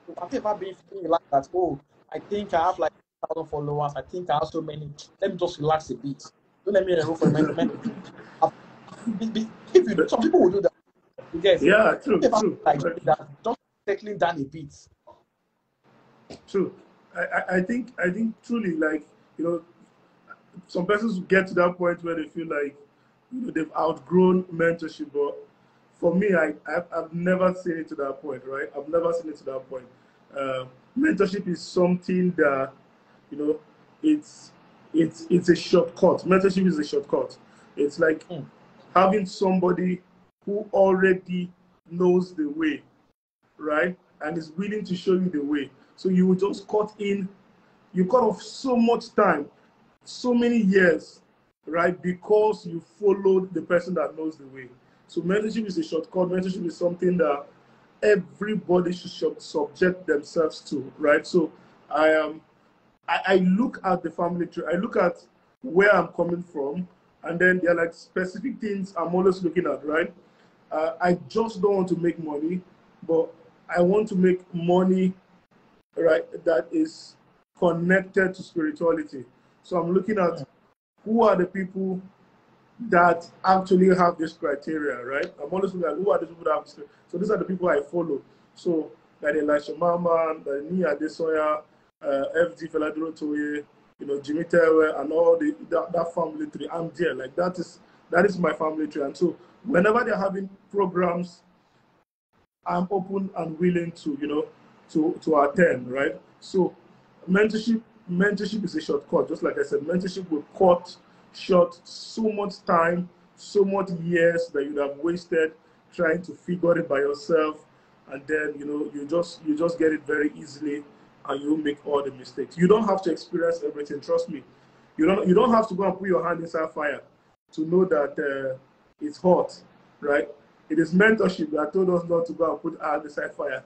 So have you ever been feeling relaxed that I think I have like 1,000 followers, I think I have so many. Let me just relax a bit. Don't let me enroll for mentorship. If you some people will do that, you guess. Yeah. Have True. you ever True. like Very doing true. that, just settling down a bit. True. I think truly, like, some persons get to that point where they feel like, they've outgrown mentorship. But for me, I've never seen it to that point, right? I've never seen it to that point. Uh, Mentorship is something that, you know, it's it's a shortcut. Mentorship is a shortcut. It's like Hmm. having somebody who already knows the way, right? And is willing to show you the way. So you will just you cut off so much time, so many years, right? Because you followed the person that knows the way. So mentorship is a shortcut. Mentorship is something that everybody should subject themselves to, right? So I am, I look at the family tree, I look at where I'm coming from, and then there are like specific things I'm always looking at, right? I just don't want to make money, but I want to make money, right, that is connected to spirituality. So I'm looking at who are the people that actually have this criteria, right? I'm always looking at who are the people that have this. So these are the people I follow. So like Elisha Mama, Nia Adesoya, FD Feladuro Toye, Jimmy Tewe, and all that family tree. I'm there. Like that is my family tree. And so whenever they're having programs, I'm open and willing to, to attend, right? So mentorship is a shortcut. Just like I said, mentorship will cut short so much time, so much years that you'd have wasted trying to figure it by yourself, and then you just get it very easily, and you make all the mistakes. You don't have to experience everything. Trust me. You don't have to go and put your hand inside fire to know that it's hot, right? It is mentorship that told us not to go and put our hand inside fire.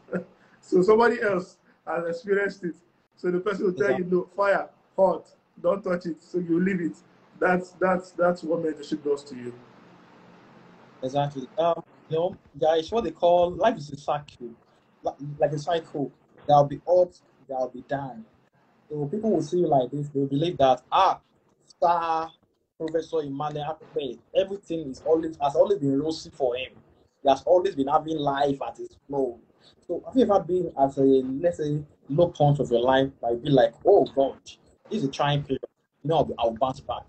So somebody else has experienced it. So the person will tell Exactly. you, no, fire, hot, don't touch it. So you leave it. That's what mentorship does to you. Exactly. Guys, what they call life is a cycle, like a cycle. There'll be ups, there'll be down. So people will see you like this. They'll believe that star Professor Emmanuel AKPE, everything has always been rosy for him. He has always been having life at his flow. So have you ever been at a, let's say, low point of your life, like be like, oh God, this is a trying period. I'll bounce back.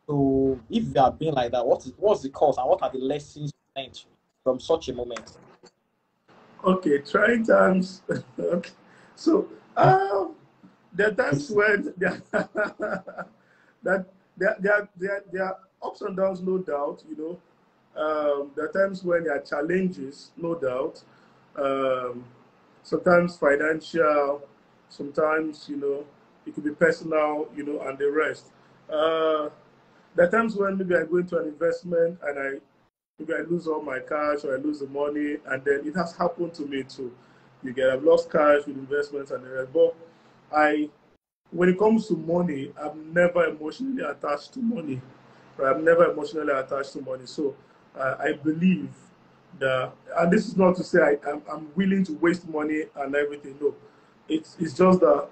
So if you are being like that, what's the cause and what are the lessons you learned from such a moment? Okay, trying times. Okay. So there are times when that there are ups and downs, no doubt. There are times when there are challenges, no doubt. Um, Sometimes financial, sometimes it could be personal, and the rest. There are times when maybe I go into an investment and maybe I lose all my cash or I lose the money, and then it has happened to me too. I've lost cash with investments and the rest. But when it comes to money, I'm never emotionally attached to money. Right? I'm never emotionally attached to money. So I believe that, and this is not to say I'm willing to waste money and everything. No, it's just that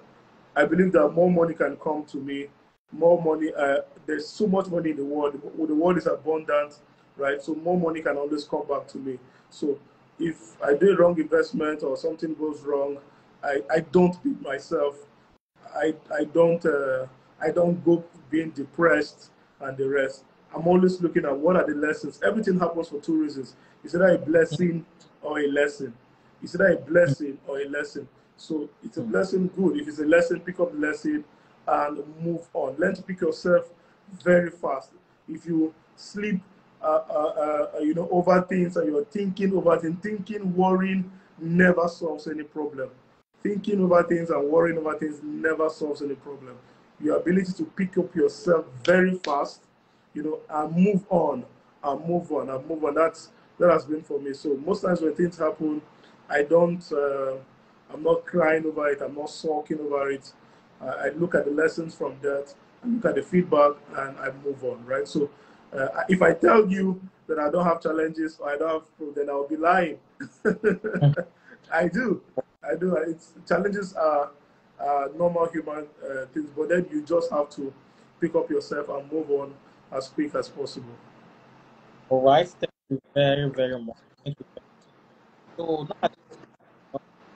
I believe that more money can come to me. More money. There's so much money in the world. The world is abundant, right? So more money can always come back to me. So if I do a wrong investment or something goes wrong, I don't beat myself. I don't go being depressed and the rest. I'm always looking at what are the lessons. Everything happens for two reasons. Is either a blessing or a lesson. Is either a blessing or a lesson. So it's a blessing, good. If it's a lesson, pick up the lesson and move on. Learn to pick yourself very fast. If you sleep, over things and you're thinking, worrying never solves any problem. Thinking over things and worrying over things never solves any problem. Your ability to pick up yourself very fast, you know, and move on, and move on, and move on. That has been for me. So most times when things happen, I don't, I'm not crying over it. I'm not sulking over it. I look at the lessons from that, I look at the feedback, and I move on, right? So if I tell you that I don't have challenges or I don't have proof, then I'll be lying. I do. I do. It's, challenges are normal human things, but then you just have to pick up yourself and move on as quick as possible. All right. Thank you very, very much. Thank you. So now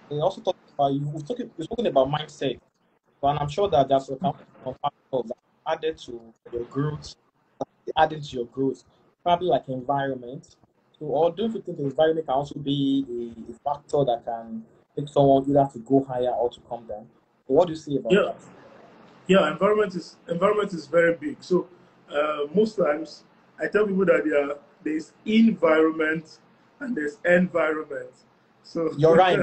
we also talked about you've spoken about mindset, and I'm sure that there's some factors that added to your growth, added to your growth, probably like environment. So, or don't you think the environment can also be a factor that can make someone either to go higher or to come down? So what do you say about Yeah, that? yeah. Environment is very big. So most times I tell people that there's environment and there's environment. So You're right.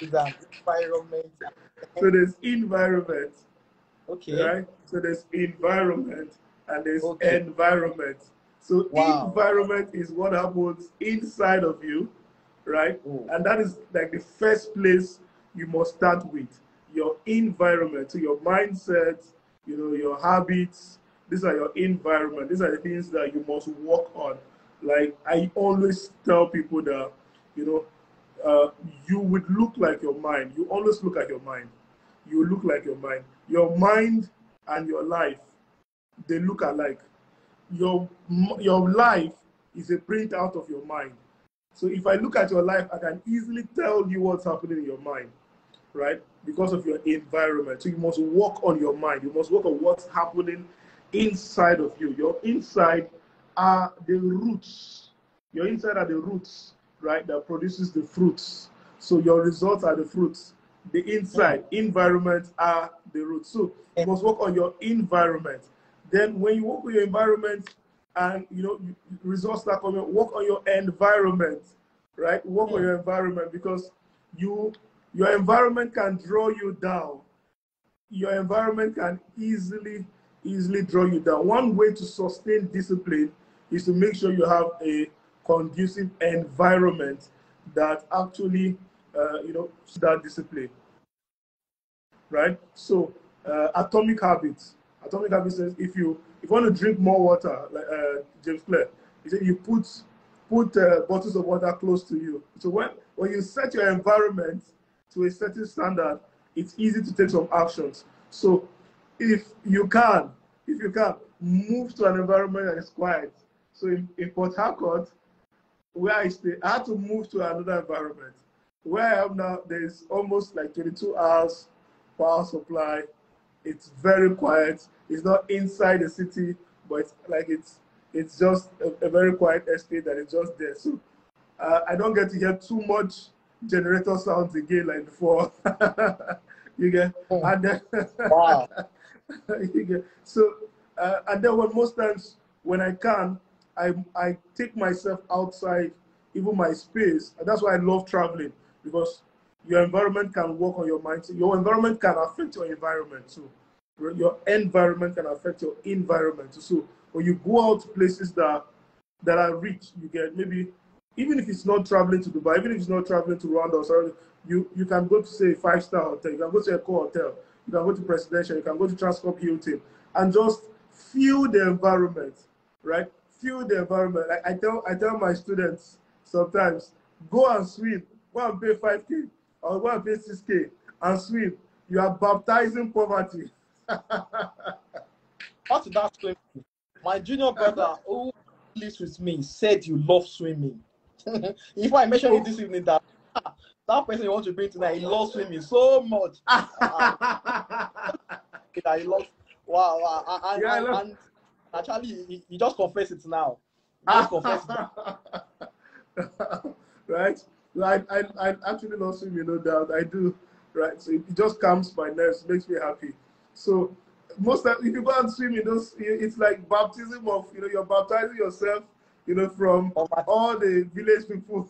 Environment. so there's environment, Okay. right? So there's environment and there's Okay. environment. So Wow. environment is what happens inside of you, right? Oh. And that is like the first place you must start with, your environment. So your mindset, you know, your habits, these are your environment. These are the things that you must work on. Like I always tell people that, you know, you would look like your mind. You always look like your mind. You look like your mind. Your mind and your life, they look alike. Your life is a printout of your mind. So if I look at your life, I can easily tell you what's happening in your mind, right? Because of your environment. So you must work on your mind. You must work on what's happening inside of you. Your inside are the roots. Your inside are the roots, right, that produces the fruits. So your results are the fruits. The inside environment are the roots. So you must work on your environment. Then when you work on your environment and you know results start coming, work on your environment, right? Work on your environment because your environment can draw you down. Your environment can easily draw you down. One way to sustain discipline is to make sure you have a conducive environment that actually you know that discipline, right? So atomic habits. Atomic habits says if you want to drink more water, like James Clear, he said you put bottles of water close to you. So when you set your environment to a certain standard, it's easy to take some actions. So if you can move to an environment that is quiet. So in Port Harcourt, where I stay, I had to move to another environment. Where I am now, there's almost like 22 hours power supply. It's very quiet. It's not inside the city, but it's like it's just a very quiet estate that is just there. So I don't get to hear too much generator sounds again like before. You get, and then Wow. you get, so and then most times when I can, I take myself outside, even my space, and that's why I love traveling because your environment can work on your mind. So your environment can affect your environment too. Your environment can affect your environment. So when you go out to places that are rich, you get maybe even if it's not traveling to Dubai, even if it's not traveling to Rwanda or something, you can go to say a 5-star hotel, you can go to a core hotel, you can go to Presidential, you can go to Transcorp Hilton, and just feel the environment, right? Feel the environment. Like I tell my students sometimes, go and swim, go and pay 5K or go and pay 6K and swim. You are baptizing poverty. What did that swimming? My junior brother who lives with me said you love swimming. If I mentioned it this evening that that person you want to bring tonight, he loves swimming so much. That he loves. Wow. And actually, he just confessed it now. He just confessed it. Right? Like I actually love swimming, no doubt. I do. Right? So it just calms my nerves, makes me happy. So most times, if you go and swim in those, it's like baptism of, you know, you're baptizing yourself, you know, from all the village people.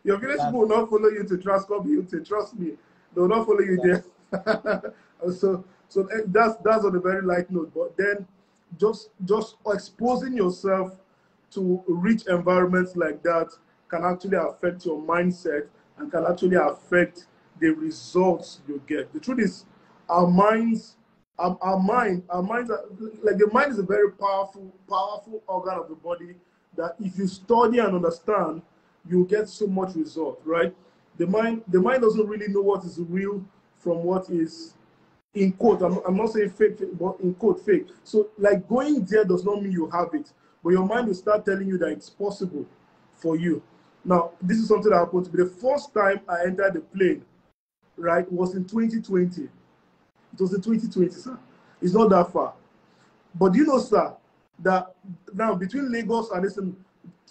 Your village people will not follow you to Transcorp Hilton, trust me. They will not follow you there. So that's on a very light note. But then just exposing yourself to rich environments like that can actually affect your mindset and can actually affect the results you get. The truth is, our minds are, like, the mind is a very powerful organ of the body that if you study and understand, you get so much result, right? The mind doesn't really know what is real from what is, in quote, I'm not saying fake, but in quote, fake. So like, going there does not mean you have it, but your mind will start telling you that it's possible for you. Now, this is something that happened to me. The first time I entered the plane, right, was in 2020. It was in 2020, sir. It's not that far. But you know, sir, that now between Lagos and this,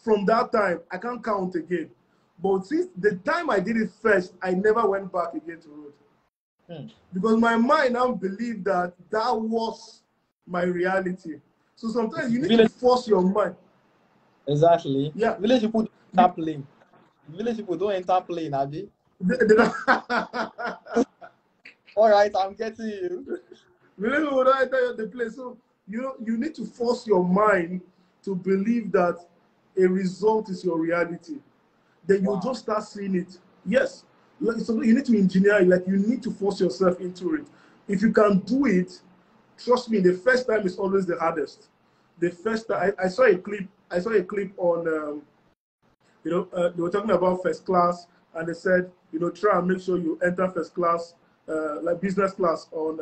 from that time, I can't count again. But since the time I did it first, I never went back again to road. Because my mind now believed that that was my reality. So sometimes you need to force your mind. Exactly. Yeah. Village people don't enter plane. Village people don't enter plane, Abi. All right, I'm getting you. Village people don't enter the place. So you need to force your mind to believe that a result is your reality. Then you just start seeing it. Yes. So you need to engineer it. Like, you need to force yourself into it. If you can do it, trust me, the first time is always the hardest. The first time I saw a clip on they were talking about first class, and they said, try and make sure you enter first class, like business class on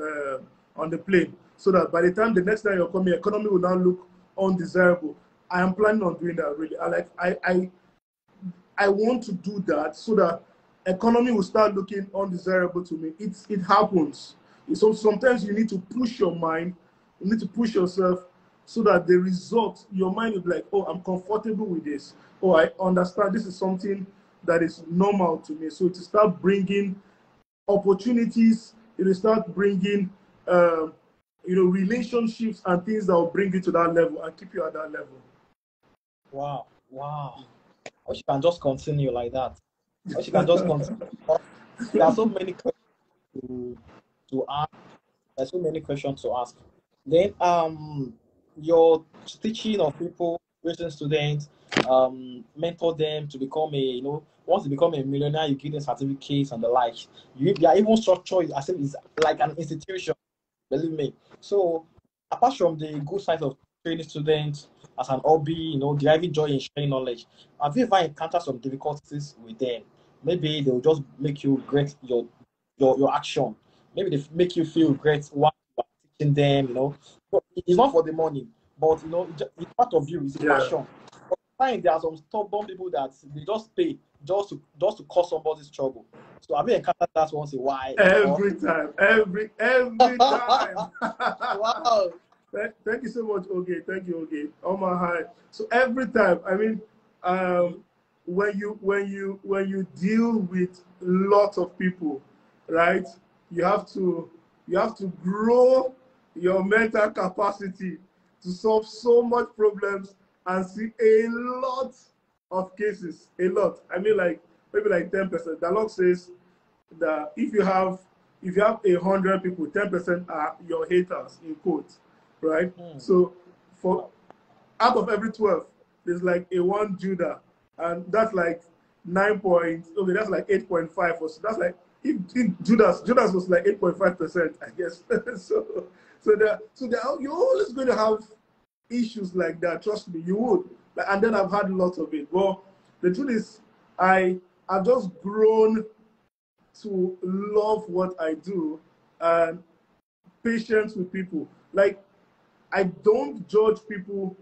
the plane, so that by the time the next time you're coming, economy will now look undesirable. I am planning on doing that, really. I want to do that so that economy will start looking undesirable to me. It happens. So sometimes you need to push your mind, you need to push yourself, so that the result, your mind will be like, oh, I'm comfortable with this. Oh, I understand this is something that is normal to me. So to start bringing opportunities, it will start bringing, relationships and things that will bring you to that level and keep you at that level. Wow. I wish you can just continue like that. I wish you can just continue. There are so many questions to ask. There's so many questions to ask. Then your teaching of people, recent students, mentor them to become once they become a millionaire, you give them certificates and the like. You are even structured as if it's like an institution, believe me. So apart from the good side of training students as an hobby, deriving joy in sharing knowledge, have you ever encountered some difficulties with them? Maybe they'll just make you regret your action. Maybe they make you feel regret what you are teaching them, But it's not for the money, but it's part of you, it's a passion. But sometimes there are some stubborn people that they just pay just to cause somebody's trouble. So have you encountered that once in a while? Every time. Wow. Thank you so much, Oge. Thank you, Oge. On my high. So every time, I mean, when you deal with lots of people, right? You have to grow your mental capacity to solve so much problems and see a lot of cases. A lot. I mean, like maybe like 10%. The Lord says that if you have 100 people, 10% are your haters, in quotes, right? So for out of every 12, there's like a one Judah, and that's like 9 points. Okay, that's like 8.5 or so. That's like if Judas was like 8.5%, I guess. so you're always going to have issues like that. Trust me, you would. And then I've had lots of it. Well, the truth is, I've just grown to love what I do and patience with people. Like, I don't judge people.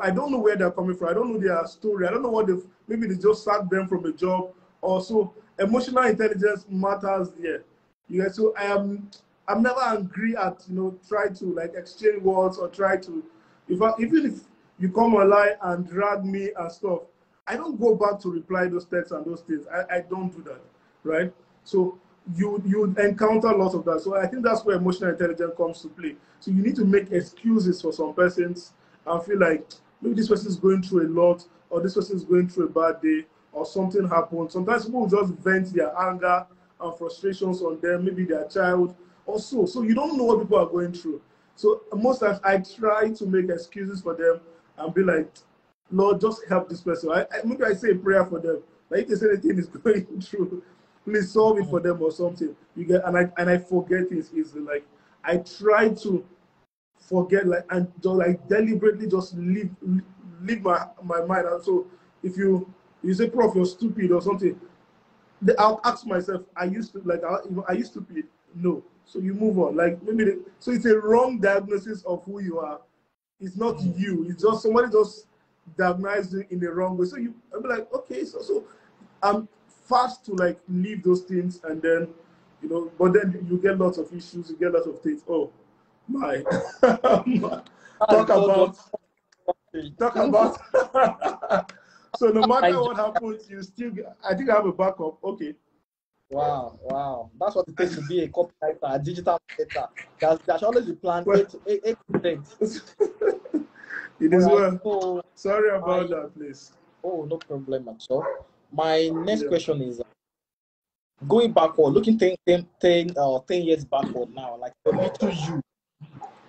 I don't know where they're coming from. I don't know their story. I don't know what maybe they just sacked them from a job. Also, emotional intelligence matters there. So I'm never angry at try to like exchange words or try to even if you come online and drag me and stuff, I don't go back to reply those texts and those things. I don't do that, right? So you encounter lots of that. So I think that's where emotional intelligence comes to play. So you need to make excuses for some persons and feel like maybe this person is going through a lot, or this person is going through a bad day, or something happened. Sometimes people will just vent their anger and frustrations on them, maybe their child or so. So you don't know what people are going through. So most times I try to make excuses for them and be like, Lord, just help this person. Maybe I say a prayer for them. Like if they say anything is going through, please solve it for them or something. You get, and I forget it easily. Like I try to forget, like, and just like deliberately just leave my mind. And so if you say, Prof, you're stupid or something, I'll ask myself, I used to stupid? No. So you move on. Like maybe so it's a wrong diagnosis of who you are. It's not you. It's just somebody just diagnosed you in the wrong way. So I'll be like, okay, so I'm fast to like leave those things, and then but then you get lots of issues. You get lots of things. Oh my. talk about. So no matter what happens, you still. I think I have a backup. Okay. Wow. That's what it takes to be a copywriter, a digital marketer. There's always a plan. 8%. It is right, well. So sorry about that, please. Oh, no problem at all. My next question is going backward, looking 10 years backward now, like the little you.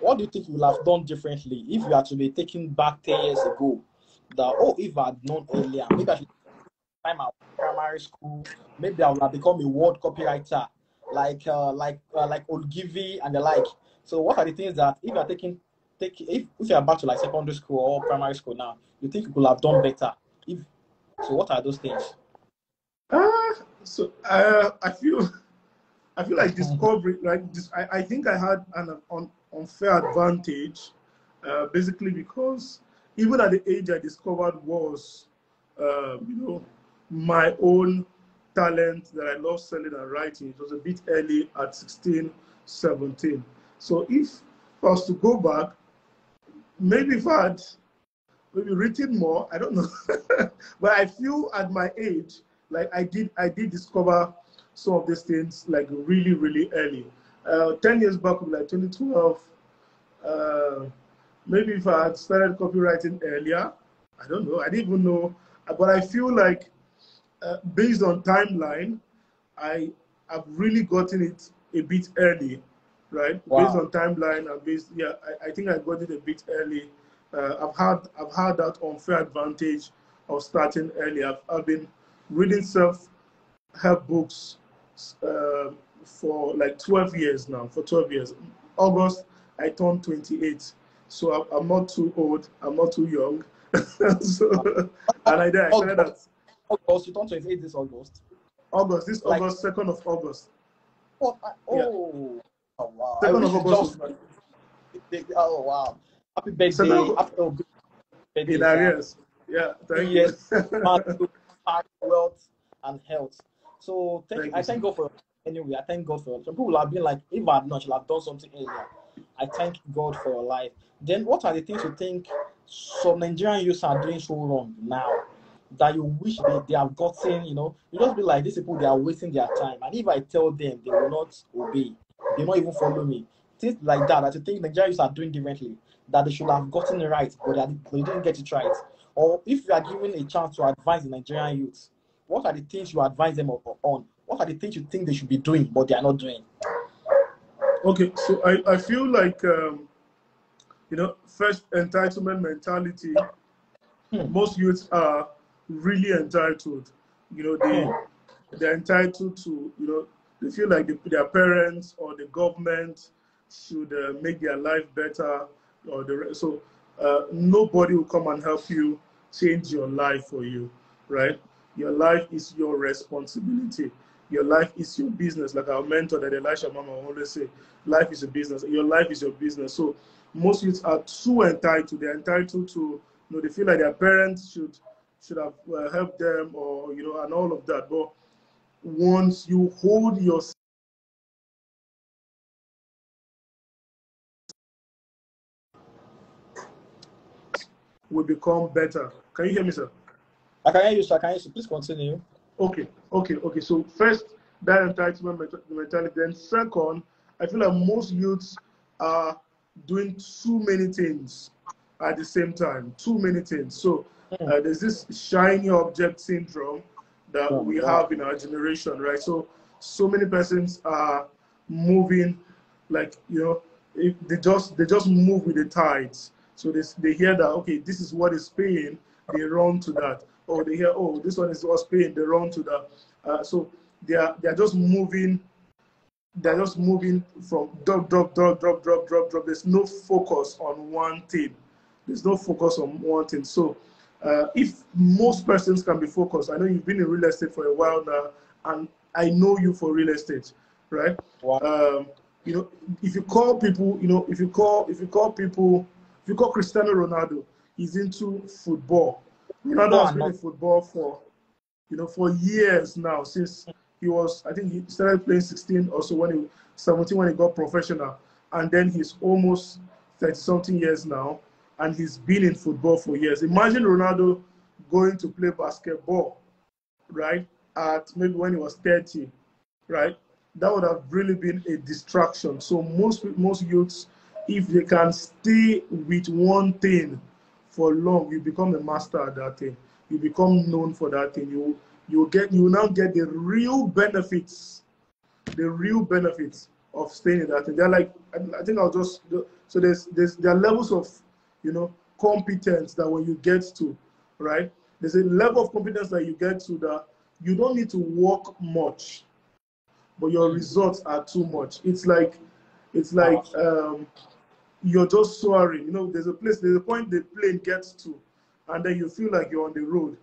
What do you think you will have done differently if you had to be taken back 10 years ago? If I had known earlier, maybe I should time out primary school, maybe I would have become a word copywriter, like Olgivi and the like. So what are the things that if you are if you are back to like secondary school or primary school now, you think you could have done better? What are those things? I feel like discovery, like this. I think I had an unfair advantage, basically because even at the age I discovered was, my own talent that I love selling and writing. It was a bit early at 16, 17. So if I was to go back, maybe if I had written more, I don't know. But I feel at my age, like I did discover some of these things like really, really early. 10 years back, like 2012, maybe if I had started copywriting earlier, I don't know. I didn't even know. But I feel like based on timeline, I have really gotten it a bit early, right? Wow. Based on timeline and I think I got it a bit early. I've had that unfair advantage of starting early. I've been reading self-help books for like 12 years now. For 12 years, August I turned 28, so I'm not too old. I'm not too young. So and I started that. August, you turned 28 this August. August, 2nd of August. Oh wow! 2nd of August. Oh wow! Happy birthday! Happy birthday! In arrears. Yeah, thank you. Wealth and health. So I thank God for anyway. I thank God for some people have been like, if I had not, I should have done something earlier. I thank God for your life. Then what are the things you think some Nigerian youths are doing so wrong now that you wish they have gotten? You just be like, these people, they are wasting their time. And if I tell them, they will not obey. They will not even follow me. Things like that you think Nigerian youths are doing differently, that they should have gotten it right, but they didn't get it right. Or if you are given a chance to advise the Nigerian youths, what are the things you advise them on? What are the things you think they should be doing, but they are not doing? Okay, so I feel like, first, entitlement mentality. Most youths are really entitled. They're entitled to, they feel like their parents or the government should make their life better. So nobody will come and help you change your life for you, right? Your life is your responsibility. Your life is your business. Like our mentor, that Elisha Mama always say, life is a business. Your life is your business. So most youths are too entitled. They're entitled to, they feel like their parents should have helped them, or and all of that. But once you hold yourself, will become better. Can you hear me, sir? I can hear you, sir. Please continue. Okay. So first, that entitlement mentality. Then second, I feel like most youths are doing too many things at the same time. Too many things. So there's this shiny object syndrome that we have in our generation, right? So many persons are moving, like, if they just move with the tides. So they hear that, okay, this is what is paying, they run to that. Or they hear, oh, this one is what's paying, they run to that. So they're just moving. They're just moving from drop, drop, drop, drop, drop, drop, drop. There's no focus on one thing. There's no focus on one thing. So if most persons can be focused, I know you've been in real estate for a while now, and I know you for real estate, right? Wow. You know, if you call people, you know, if you call Cristiano Ronaldo, he's into football. Ronaldo has been in football for, you know, for years now, since he was, I think he started playing 16 or so, when he 17 when he got professional, and then he's almost 30-something years now, and he's been in football for years. Imagine Ronaldo going to play basketball, right, at maybe when he was 30, right? That would have really been a distraction. So most youths, if they can stay with one thing for long, you become a master at that thing. You become known for that thing. You will now get the real benefits of staying in that thing. They're like, I think I'll just, so there are levels of, you know, competence that when you get to, right? There's a level of competence that you get to that you don't need to work much, but your results are too much. It's like you're just soaring. You know, there's a point the plane gets to, and then you feel like you're on the road.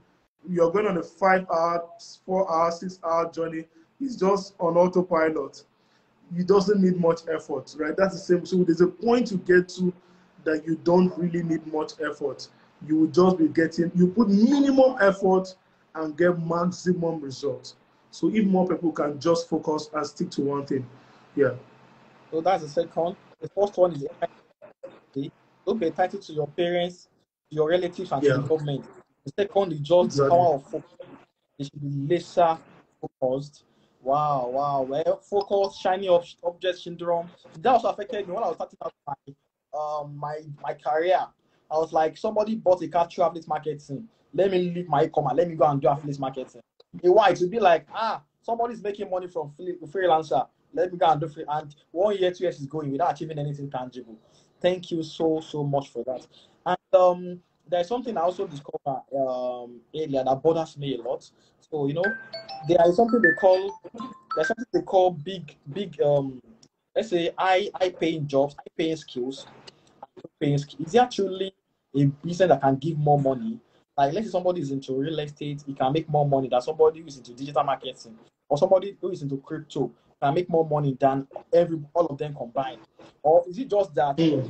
You're going on a 5-hour, 4-hour, 6-hour journey. It's just on autopilot. It doesn't need much effort, right? That's the same. So there's a point you get to that you don't really need much effort. You will just be getting, you put minimum effort and get maximum results. So if more people can just focus and stick to one thing, yeah. So that's the second. The first one is don't be entitled to your parents, to your relatives, and to the government. The second is just the power of focus. They should be laser focused. Wow. Well, focus, shiny object syndrome. That also affected me when I was starting out my career. I was like, somebody bought a car through affiliate marketing. Let me leave my e-commerce. Let me go and do affiliate marketing. Why? It would be like, somebody's making money from freelancer. Let me go and do free. And 1 year, 2 years is going without achieving anything tangible. Thank you so much for that. And there's something I also discovered earlier that bothers me a lot. So, you know, there's something they call big let's say high paying jobs, high paying skills. Is it actually a business that can give more money? Like, let's say somebody is into real estate, he can make more money than somebody who is into digital marketing, or somebody who is into crypto can make more money than all of them combined. Or is it just that the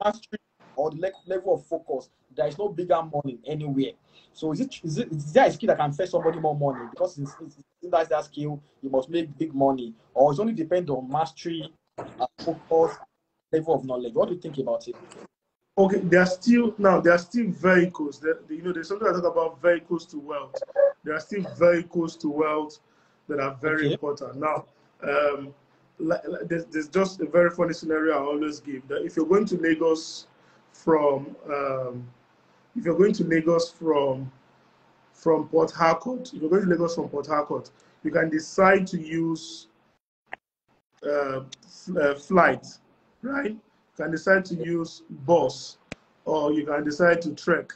mastery or the level of focus, there is no bigger money anywhere? So is there a skill that can fetch somebody more money? Because that's that skill, you must make big money, or it's only depend on mastery, focus, level of knowledge. What do you think about it? Okay, there are still vehicles. You know, there's something I talk about, vehicles to wealth. There are still vehicles to wealth that are very important. Now, there's just a very funny scenario I always give, that if you're going to Lagos from Port Harcourt, you can decide to use flight, right? You can decide to use bus, or you can decide to trek,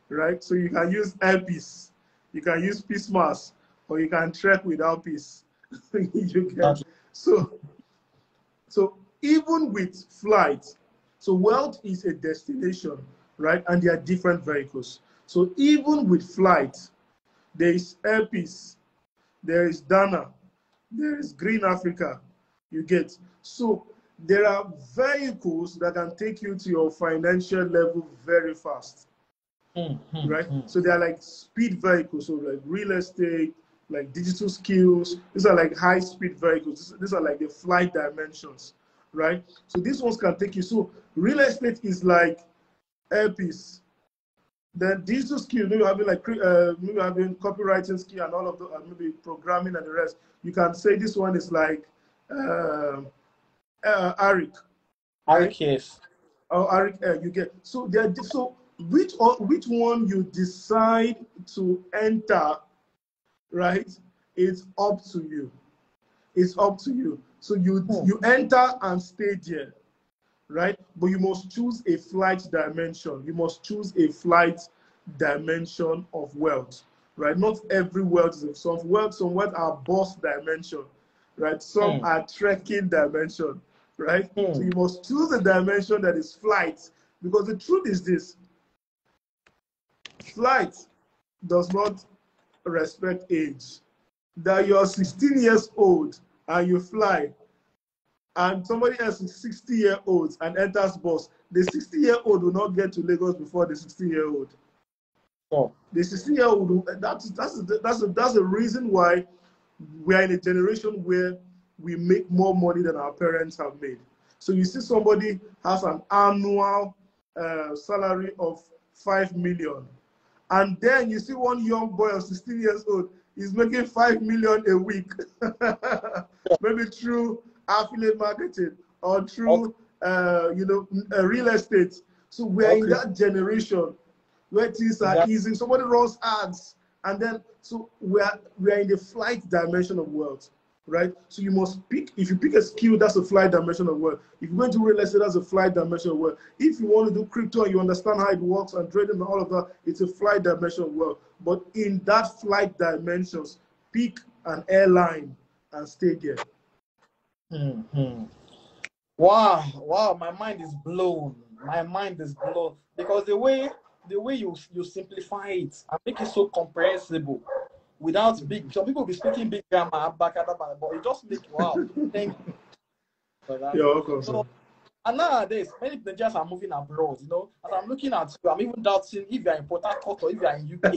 right? So you can use airpiece, you can use peace mask, or you can trek without peace. You can. So even with flight, so wealth is a destination, right? And there are different vehicles. So even with flight, there is airpiece, there is Dana, there is Green Africa, you get. So there are vehicles that can take you to your financial level very fast, right? So they are like speed vehicles, so like real estate, like digital skills. These are like high-speed vehicles. These are like the flight dimensions, right? So these ones can take you. So real estate is like airpiece. Then digital skill, maybe having like maybe having copywriting skill and all of the maybe programming and the rest. You can say this one is like Arik. Arik, yes. Oh, Arik, you get. So which one you decide to enter, right? It's up to you. It's up to you. So you enter and stay there. right? But you must choose a flight dimension. You must choose a flight dimension of wealth, right? Not every wealth is some wealth are boss dimension, right? Some are trekking dimension, right? So you must choose a dimension that is flight, because the truth is this: flight does not respect age. That you're 16 years old and you fly, and somebody else is 60-year-old and enters bus, the 60-year-old will not get to Lagos before the 60-year-old. Oh. The 60-year-old, that's the reason why we are in a generation where we make more money than our parents have made. So you see somebody has an annual salary of 5 million. And then you see one young boy of 16 years old is making 5 million a week. Maybe through affiliate marketing or through real estate. So we are in that generation where things are easy. Somebody runs ads, and then so we are in the flight dimension of wealth, right? So you must pick. If you pick a skill, that's a flight dimension of wealth. If you're going to real estate, that's a flight dimension of wealth. If you want to do crypto and you understand how it works and trading and all of that, it's a flight dimension of wealth. But in that flight dimensions, pick an airline and stay there. Wow, my mind is blown. My mind is blown, because the way you simplify it and make it so comprehensible without big. Some people be speaking big grammar, but it just make thank you for that. You're welcome. So, and nowadays, many Nigerians are moving abroad. You know, as I'm looking at you, I'm even doubting if you're in Port Harcourt or if you're in UK.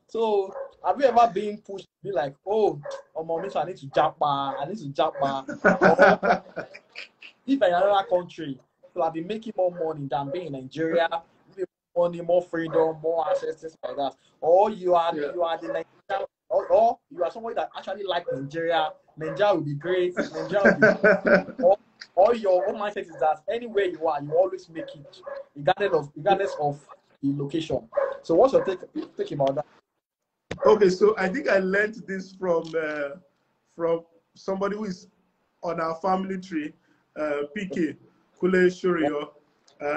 So have you ever been pushed to be like, oh, mommy, I need to japa, or if you're in another country, you have been making more money than being in Nigeria, money, more freedom, more access, things like that. Or you are the Nigerian, or you are somebody that actually like Nigeria. Nigeria will be great. Nigeria will be or your own mindset is that anywhere you are, you always make it, regardless of the location. So what's your take about that? Okay, so I think I learned this from somebody who is on our family tree, PK Kule Shorio.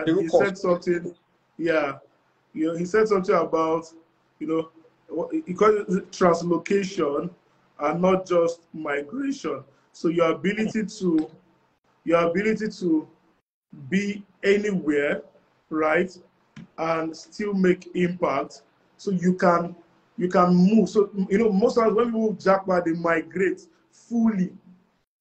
He said something. Yeah, he said something about he called it translocation and not just migration. So your ability to be anywhere, right, and still make impact. So you can move. So most times when people jackpot, they migrate fully.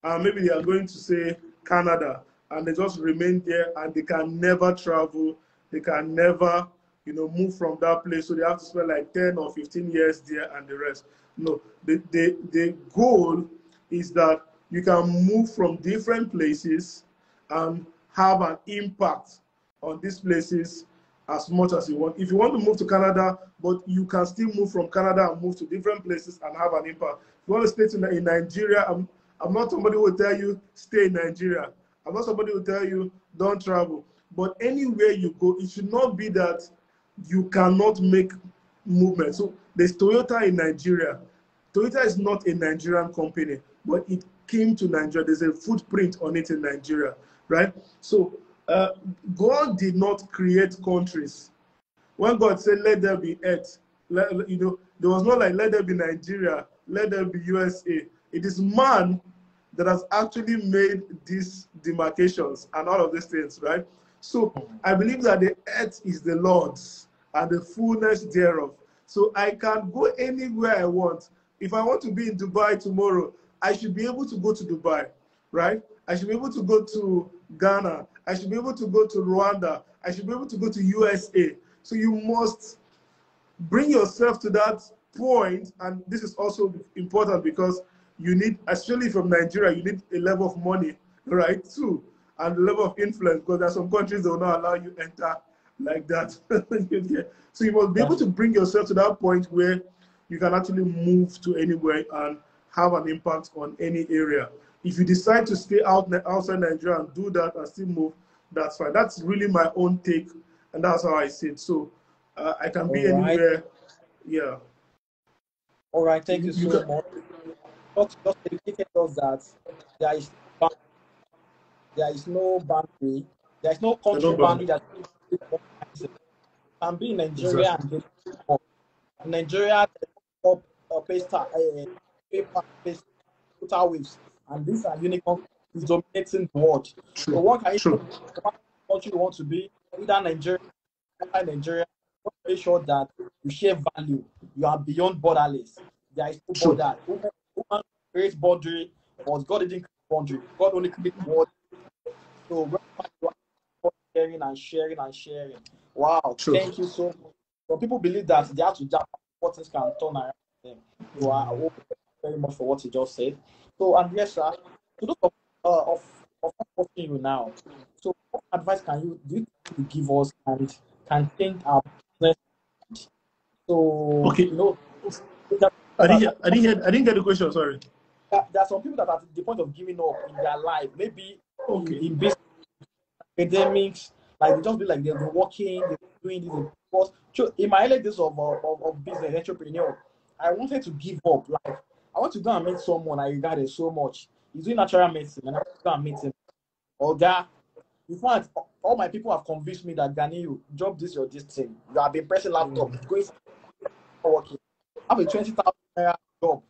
Maybe they are going to say Canada, and they just remain there, and they can never travel. They can never, move from that place. So they have to spend like 10 or 15 years there and the rest. No, the goal is that you can move from different places and have an impact on these places as much as you want. If you want to move to Canada, but you can still move from Canada and move to different places and have an impact. If you want to stay in Nigeria, I'm not somebody who will tell you stay in Nigeria. I'm not somebody who will tell you don't travel. But anywhere you go, it should not be that you cannot make movement. So there's Toyota in Nigeria. Toyota is not a Nigerian company, but it came to Nigeria. There's a footprint on it in Nigeria, right? So God did not create countries. When God said, let there be earth, there was not like, let there be Nigeria, let there be USA. It is man that has actually made these demarcations and all of these things, right? So I believe that the earth is the Lord's and the fullness thereof. So I can go anywhere I want. If I want to be in Dubai tomorrow, I should be able to go to Dubai, right? I should be able to go to Ghana. I should be able to go to Rwanda. I should be able to go to USA. So you must bring yourself to that point. And this is also important because you need, especially from Nigeria, you need a level of money, right, too, and a level of influence, because there are some countries that will not allow you enter like that. So you must be able to bring yourself to that point where you can actually move to anywhere and have an impact on any area. If you decide to stay outside Nigeria and do that and still move, that's fine. That's really my own take, and that's how I see it. So I can be anywhere. Yeah. All right. Thank you so much. Just educated us that there is there is no boundary. There is no There's no country boundary. boundary that can be in Nigeria Exactly. and get Nigeria up paper paste total waves, and these are unicorn is dominating the world. So True. what can you do? True. What country you want to be? Either Nigeria, Nigeria. Make sure that you share value. You are beyond borderless. There is no True. border. Woman creates boundary, but God didn't create boundary. God only created word. So wherever you are, sharing and sharing and sharing. Wow, True. thank you so much. Some people believe that they have to jump before things can turn around them. So I hope very much for what you just said. So and yes, sir, to those of watching you now. So what advice can you do you give us and can change our business? So Okay. I didn't get the question. Sorry. there are some people that are at the point of giving up in their life, maybe Okay. in business, academics, like they just be like they've been working, they're doing this. Because in my early days of business entrepreneur, I wanted to give up. Like I want to go and meet someone I regarded so much. He's doing natural medicine, and I want to go and meet him. Or that, in fact, all my people have convinced me that Gani, you drop this thing. You have been pressing laptop, going for working. Have a 20,000 job,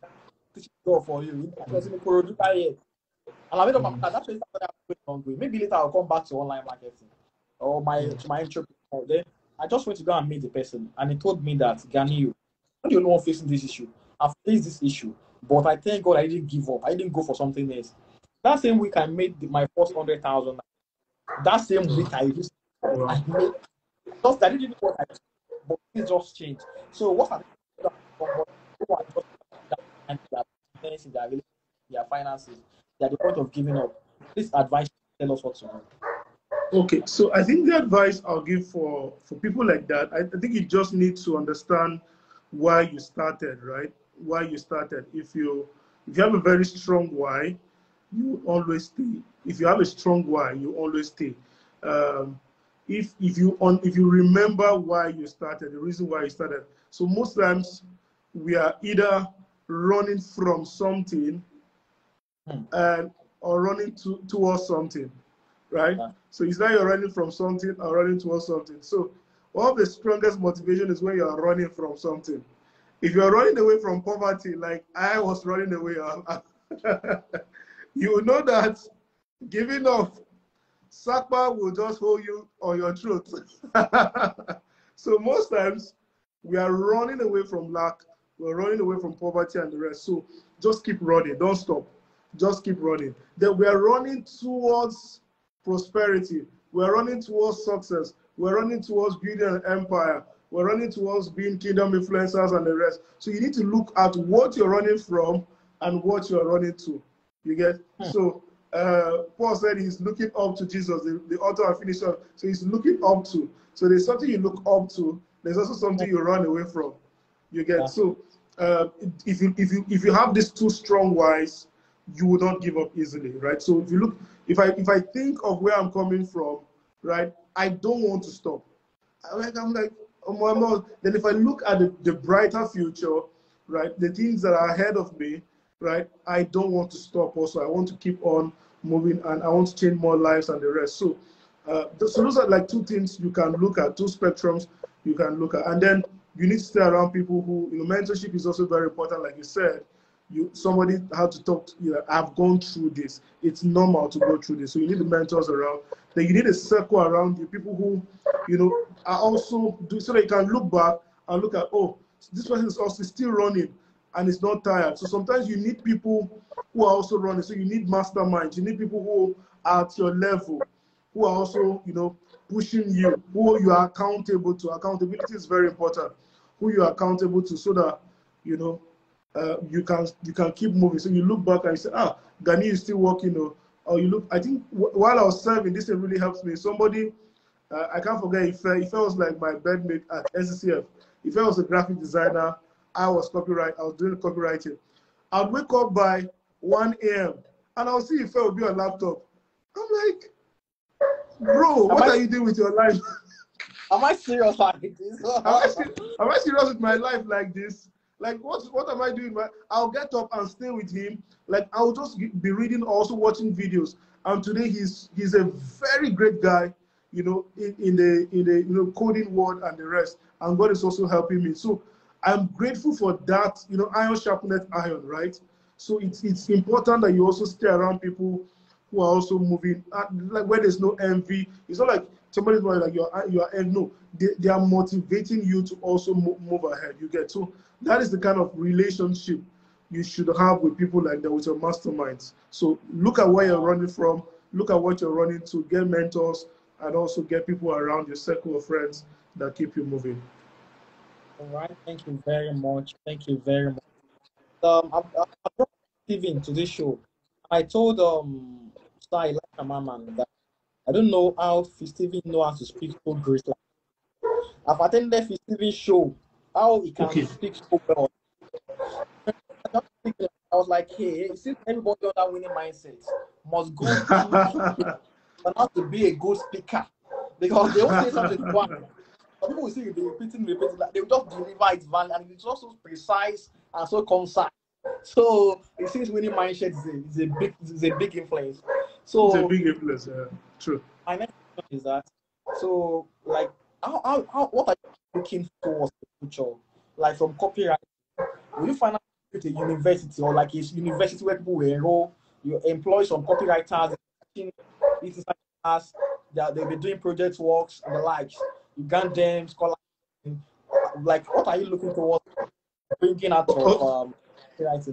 teaching job for you. And I made up my mind. That's what I'm going on. Maybe later I'll come back to online marketing or my entrepreneur. Then I just went to go and meet the person, and he told me that Gani, you're the only one facing this issue. I've faced this issue, but I thank God I didn't give up. I didn't go for something else. That same week I made my first 100,000. That same week I used Wow. I made just I didn't know what I did, but things just changed. So what are the who are just and their finances, they're at the point of giving up. This advice tell us what to do. Okay, so I think the advice I'll give for people like that, I think you just need to understand why you started, right? Why you started. If you have a very strong why, you always stay. If you have a strong why, you always stay. If you remember why you started, the reason why you started. So most times we are either running from something and or running towards something, right? Yeah. So it's like you're running from something or running towards something. So one of the strongest motivation is when you are running from something. If you're running away from poverty, like I was running away, you will know that giving up, Sakpa will just hold you on your throat. So most times we are running away from lack, we're running away from poverty and the rest. So just keep running, don't stop. Just keep running. Then we are running towards prosperity. We're running towards success. We're running towards building an empire. We're running towards being kingdom influencers and the rest. So you need to look at what you're running from and what you're running to. You get? So Paul said he's looking up to Jesus, the author and finisher. So he's looking up to. So there's something you look up to. There's also something you run away from. You get? Yeah. So if you have these two strong whys, you will not give up easily, right? So if I think of where I'm coming from, right, I don't want to stop. I'm like, oh, not. Then if I look at the brighter future, right, the things that are ahead of me, right, I don't want to stop. Also, I want to keep on moving, and I want to change more lives and the rest. So, so those are like two things you can look at, two spectrums you can look at, and then you need to stay around people who, mentorship is also very important, like you said. Somebody had to talk to you. I've gone through this. It's normal to go through this. So you need the mentors around. Then you need a circle around you, people who, are also so that you can look back and look at, oh, this person is also still running and it's not tired. So sometimes you need people who are also running. So you need masterminds. You need people who are at your level, who are also, pushing you, who you are accountable to. Accountability is very important. Who you are accountable to, so that, you can keep moving. So you look back and you say, Gani is still working. Or you look, I think while I was serving, this thing really helps me. Somebody, I can't forget, Ife was like my bedmate at SCCF. Ife was a graphic designer. I was doing copywriting. I'd wake up by 1 a.m. and I'll see Ife will be on laptop. I'm like, bro, what are you doing with your life? Am I serious like this? Am I serious with my life like this? Like, what am I doing? I'll get up and stay with him. Like, I'll just be reading, also watching videos. And today he's a very great guy, you know, in the coding world and the rest. And God is also helping me. So I'm grateful for that. You know, iron sharpeneth iron, right? So it's important that you also stay around people who are also moving, like where there's no envy. It's not like somebody's like you are no. They are motivating you to also move ahead. You get, so that is the kind of relationship you should have with people like that, with your masterminds. So look at where you're running from, look at what you're running to, get mentors, and also get people around your circle of friends that keep you moving. All right, thank you very much. Thank you very much. I brought Steven to this show. I told Sai like man that I don't know how Steven knows how to speak so great. I've attended Steven's show, how he can speak so well. I was like, hey, since everybody on that winning mindset must go through and have to be a good speaker, because they won't say something to one. Some people will see you repeating, like they will just deliver it value, and it's also precise and so concise. So it seems winning mindset is a big influence. So it's a big influence, yeah. True. My next question is that, so like what are you looking towards in the future? Like from copyright, will you find out at a university or like a university where people will enroll, you employ some copywriters, they'll be doing project works and the likes, you grant them scholars, like what are you looking towards bringing out of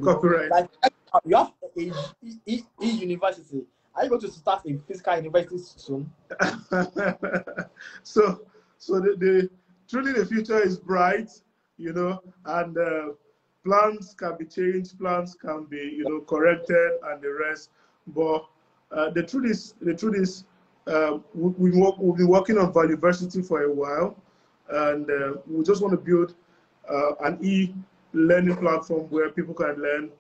copyright? Like you have a university. Are you going to start a physical university soon? so truly the future is bright, you know, and plans can be changed, plans can be, you know, corrected and the rest. But the truth is, we'll be working on Valueversity for a while, and we just want to build an e-learning platform where people can learn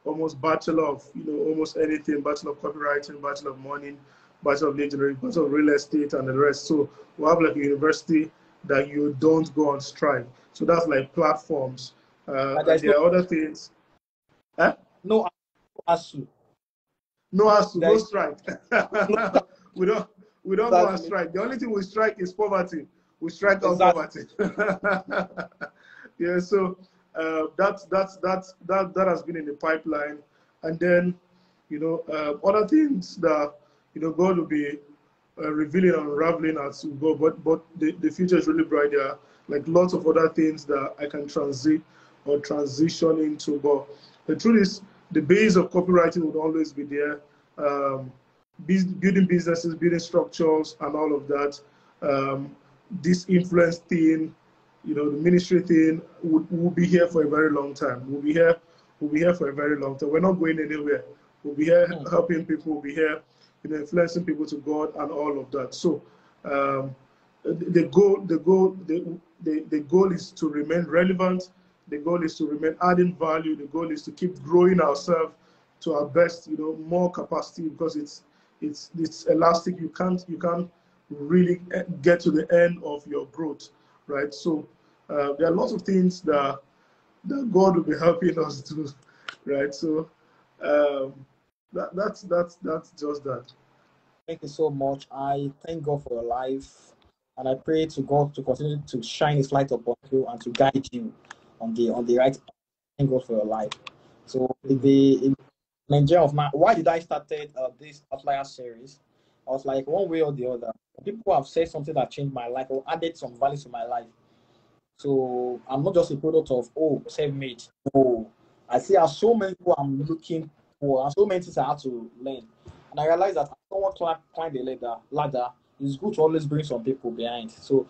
almost bachelor of, you know, almost anything, bachelor of copywriting, bachelor of money, bachelor of engineering, bachelor of real estate, and the rest. So we'll have like a university that you don't go on strike. So that's like platforms. And there are other things. No ASU. No ASU, no strike. we don't go on strike. The only thing we strike is poverty. We strike out poverty. Yeah, so that has been in the pipeline. And then, you know, other things that, you know, God will be revealing and unraveling as we go. But the future is really bright. There are like lots of other things that I can transition into. But the truth is, the base of copywriting would always be there. Building businesses, building structures, and all of that. This influence thing, you know, the ministry thing will be here for a very long time. We'll be here for a very long time. We're not going anywhere. We'll be here helping people. We'll be here, you know, influencing people to God and all of that. So the goal is to remain relevant. The goal is to remain adding value. The goal is to keep growing ourselves to our best, you know, more capacity, because it's elastic. You can't really get to the end of your growth, right? So there are lots of things that God will be helping us do, right? So that's just that. Thank you so much. I thank God for your life, and I pray to God to continue to shine His light upon you and to guide you on the right path. Thank God for your life. So in Nigeria of now, why did I started this Outlier series? I was like, one way or the other, people have said something that changed my life or added some value to my life. So I'm not just a product of self-made. No, I see how so many people I'm looking for, and so many things I have to learn. And I realized that someone climb the ladder, it's good to always bring some people behind. So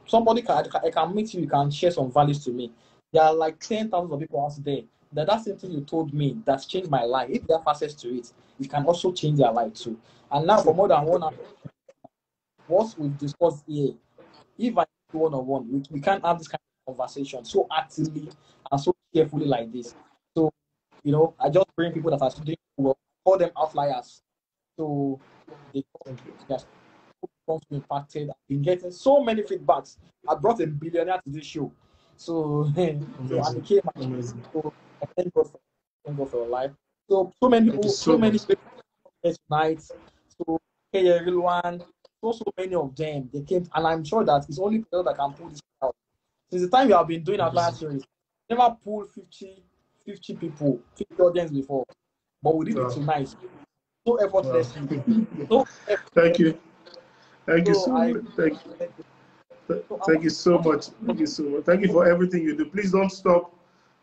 somebody can meet you, you can share some values to me. There are like 10,000 of people out there. That's something you told me that's changed my life. If they have access to it, it can also change their life too. And now for more than 1 hour, what we've discussed here, if I do one-on-one, we can't have this kind of conversation so actively and so carefully like this. So, you know, I just bring people that are doing well, call them outliers. So they impacted. I've been getting so many feedbacks. I brought a billionaire to this show. So, so I Amazing. became Amazing. so I thank God for your life. So many Thank you people, so so many much. people came tonight. So one, so many of them they came, and I'm sure that it's only people that can pull this out. Since the time you have been doing Outliers series, never pulled 50 people, 50 audience before, but we did it Wow. tonight so Wow. effortlessly, so Thank effortlessly. you. Thank you So so I much. Thank you. thank you. So I Thank you so want much. Thank you so much. Thank you for everything you do. Please don't stop.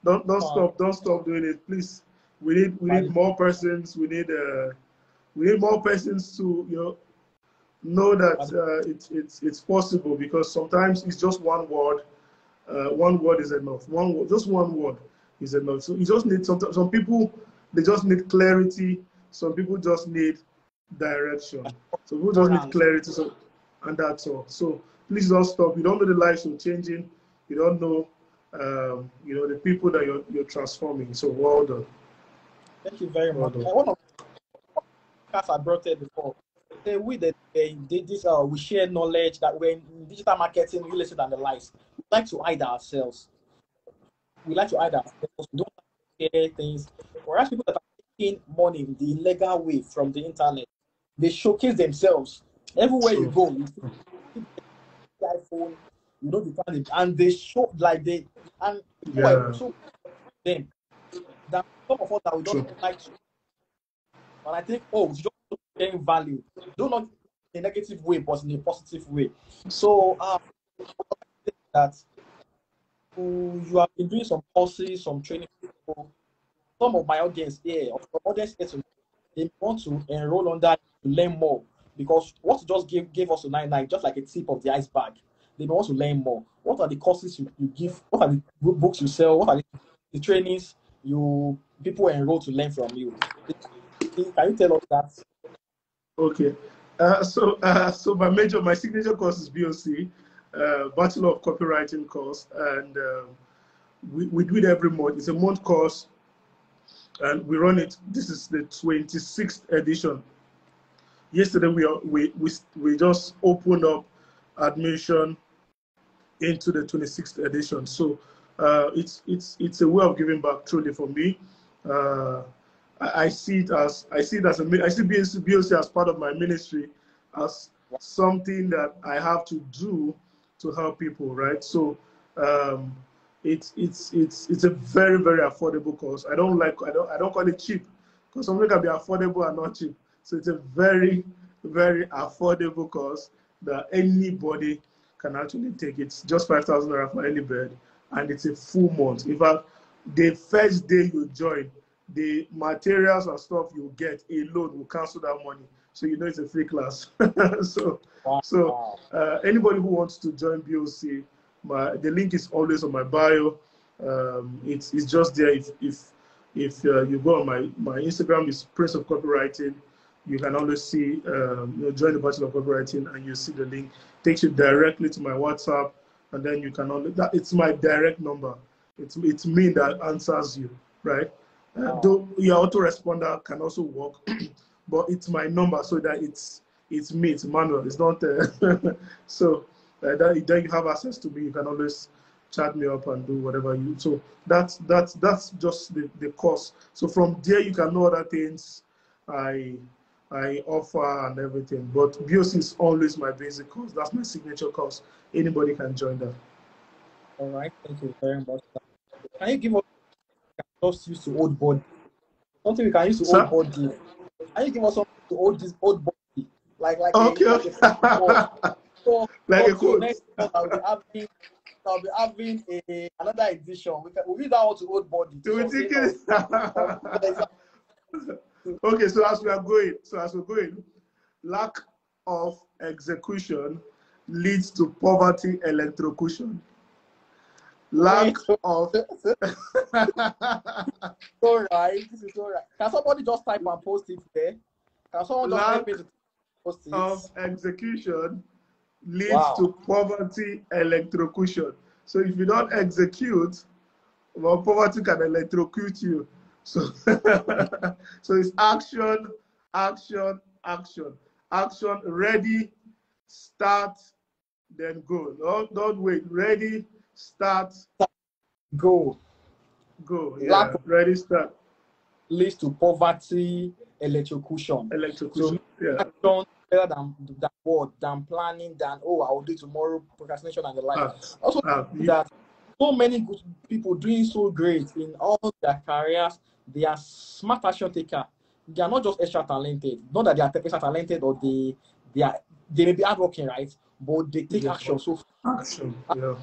Don't to stop. Don't stop doing it. Please. We need more persons. We need more persons to know that it's possible, because sometimes it's just one word. One word is enough. One word, just one word is enough. So you just need some people, they just need clarity. Some people just need direction. Some people just need clarity. So, and that's all. So please don't stop. You don't know the lives you're changing. You don't know, the people that you're transforming. So well done. Thank you very Well much. done. And one of the podcasts I brought it before, say we share knowledge that we're in digital marketing, real estate, and the likes. We like to hide ourselves. We like to hide ourselves. We don't like to share things. Whereas people that are making money the illegal way from the internet, they showcase themselves. Everywhere you True. go, you see the iPhone, you know the kind, and they show like they and people were Yeah. so them that some of us that we don't True. like to. And I think, oh, it's just sharing value. Do not in a negative way, but in a positive way. So that you have been doing some courses, some training. So some of my audience here, or some audience here tonight, they want to enroll on that to learn more. Because what you just gave us tonight, just like a tip of the iceberg, they want to learn more. What are the courses you give? What are the books you sell? What are the trainings people enroll to learn from you? Can you tell us that? Okay. So my signature course is BOC, Bachelor of Copywriting course, and we do it every month. It's a month course, and we run it. This is the 26th edition. Yesterday we just opened up admission into the 26th edition. So it's a way of giving back truly for me. Uh, I see it as I see BOC as part of my ministry, as something that I have to do to help people, right? So um, it's a very, very affordable course. I don't call it cheap, because something can be affordable and not cheap. So it's a very, very affordable course that anybody can actually take. It's just 5,000 naira for early bird, and it's a full month. In fact, the first day you join, the materials and stuff you get alone will cancel that money. So you know it's a free class. so so Wow. anybody who wants to join BOC, the link is always on my bio. It's just there. If you go on my Instagram, is Prince of Copywriting. You can always see, join the Bachelor of Copywriting, and you see the link. Takes you directly to my WhatsApp, and then you can only it's my direct number. It's me that answers you, right? Though your autoresponder can also work, but it's my number, so that it's me, it's Emmanuel. It's not so that you have access to me. You can always chat me up and do whatever you. So that's just the course. So from there you can know other things I offer and everything. But BOC is always my basic course. That's my signature course. Anybody can join that. All right. Thank you very much. Can you give us just use to old body? Something we can use to old Sir? body. Can you give us something to hold this old body? Like Okay. a football. Like a So quote. next month I'll be having another edition. We'll use that one to old body to Do we sustain think it? us. Yes. Okay, so as we're going, lack of execution leads to poverty electrocution. Lack Wait, so, of all right. This is all right. Can somebody just type and post it there? Can someone just help lack me to post it? of execution leads Wow. to poverty electrocution. So if you don't execute, well, poverty can electrocute you. So, so it's action, action, action, action. Ready, start, then go. Don't wait. Ready, Start. Go. Go. Lack Yeah. of Ready, start. leads to poverty, electrocution. Electrocution. So Yeah. action better than what, than planning, than I'll do tomorrow, procrastination and the like. Also that so many good people doing so great in all their careers, they are smart action taker. They are not just extra talented. Not that they are extra talented or they may be hardworking, right? But they take action. So action. Yeah.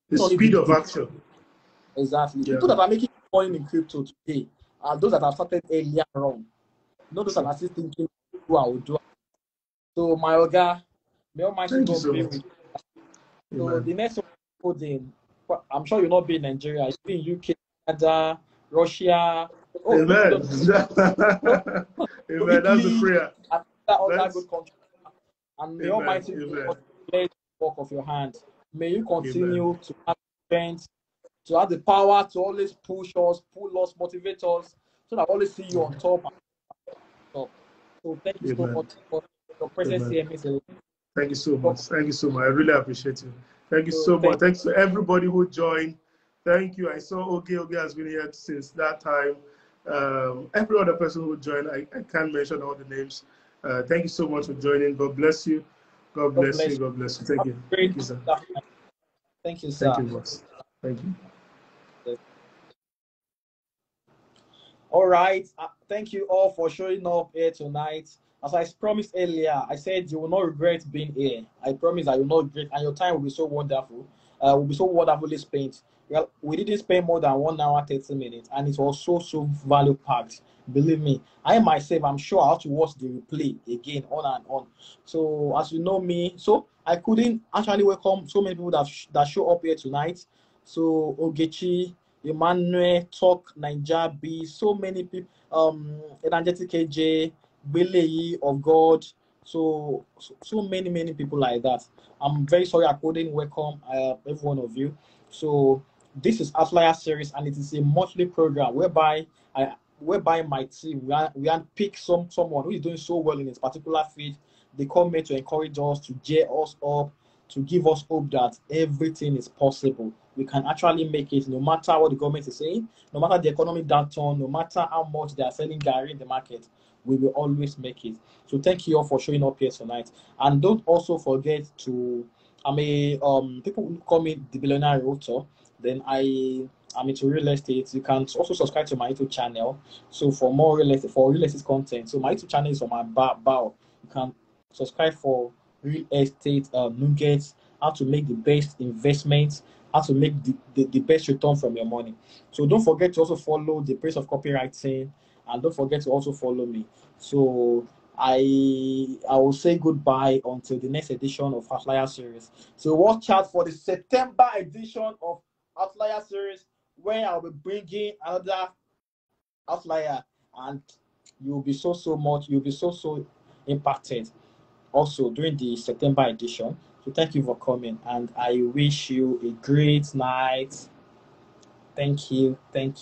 The speed of action. Exactly. Yeah. People that are making money in crypto today are those that have started earlier on. Not those that are still thinking, who I will do. So my Oga, may Almighty God be with you. So the next one, I'm sure you'll not be in Nigeria. You'll be in UK, Canada, Russia. Oh, Amen. Amen. That's the prayer. And other good countries. And may Almighty God bless the work of your hand. May you continue to have strength, to have the power to always push us, pull us, motivate us, so that I always see you on top. So thank you so much for your presence here, Mr. Thank you so much. Thank you so much. I really appreciate you. Thank you so much. Thanks to everybody who joined. Thank you. I saw Oge has been here since that time. Every other person who joined, I can't mention all the names. Thank you so much for joining. God bless you. God bless you. God bless you. Thank you. Thank you, sir. Thank you, sir. Thank you, boss. Thank you. All right. Thank you all for showing up here tonight. As I promised earlier, I said you will not regret being here. I promise that you will not regret, and your time will be so wonderful. Will be so wonderfully spent. Well, we didn't spend more than 1 hour 30 minutes, and it was so value packed. Believe me, I myself, I'm sure I have to watch the replay again, on and on. So as you know me, so I couldn't actually welcome so many people that show up here tonight. So Ogechi, EMMANUEL, Talk, Niger B, so many people, Energetic KJ, Beleyi of God, so many people like that. I'm very sorry I couldn't welcome every one of you. So this is Outliers series, and it is a monthly program whereby my team we pick someone who is doing so well in his particular field. They come here to encourage us, to cheer us up, to give us hope that everything is possible. We can actually make it, no matter what the government is saying, no matter the economic downturn, no matter how much they are selling Gary in the market, we will always make it. So thank you all for showing up here tonight. And don't also forget to, people call me the Billionaire Realtor. Then I'm into real estate. You can also subscribe to my YouTube channel. So for more real estate content. So my YouTube channel is on my bio. You can subscribe for real estate nuggets, how to make the best investments, how to make the best return from your money. So don't forget to also follow the Place of Copywriting, and don't forget to also follow me. So I will say goodbye until the next edition of Outlier series. So watch out for the September edition of Outlier series, where I'll be bringing another outlier, and you'll be so impacted also during the September edition. So thank you for coming, and I wish you a great night. Thank you, and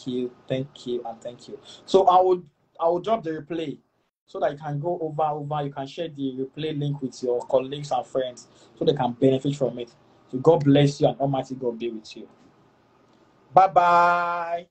thank you. So I will drop the replay so that you can go over. You can share the replay link with your colleagues and friends so they can benefit from it. So God bless you, and Almighty God be with you. Bye-bye.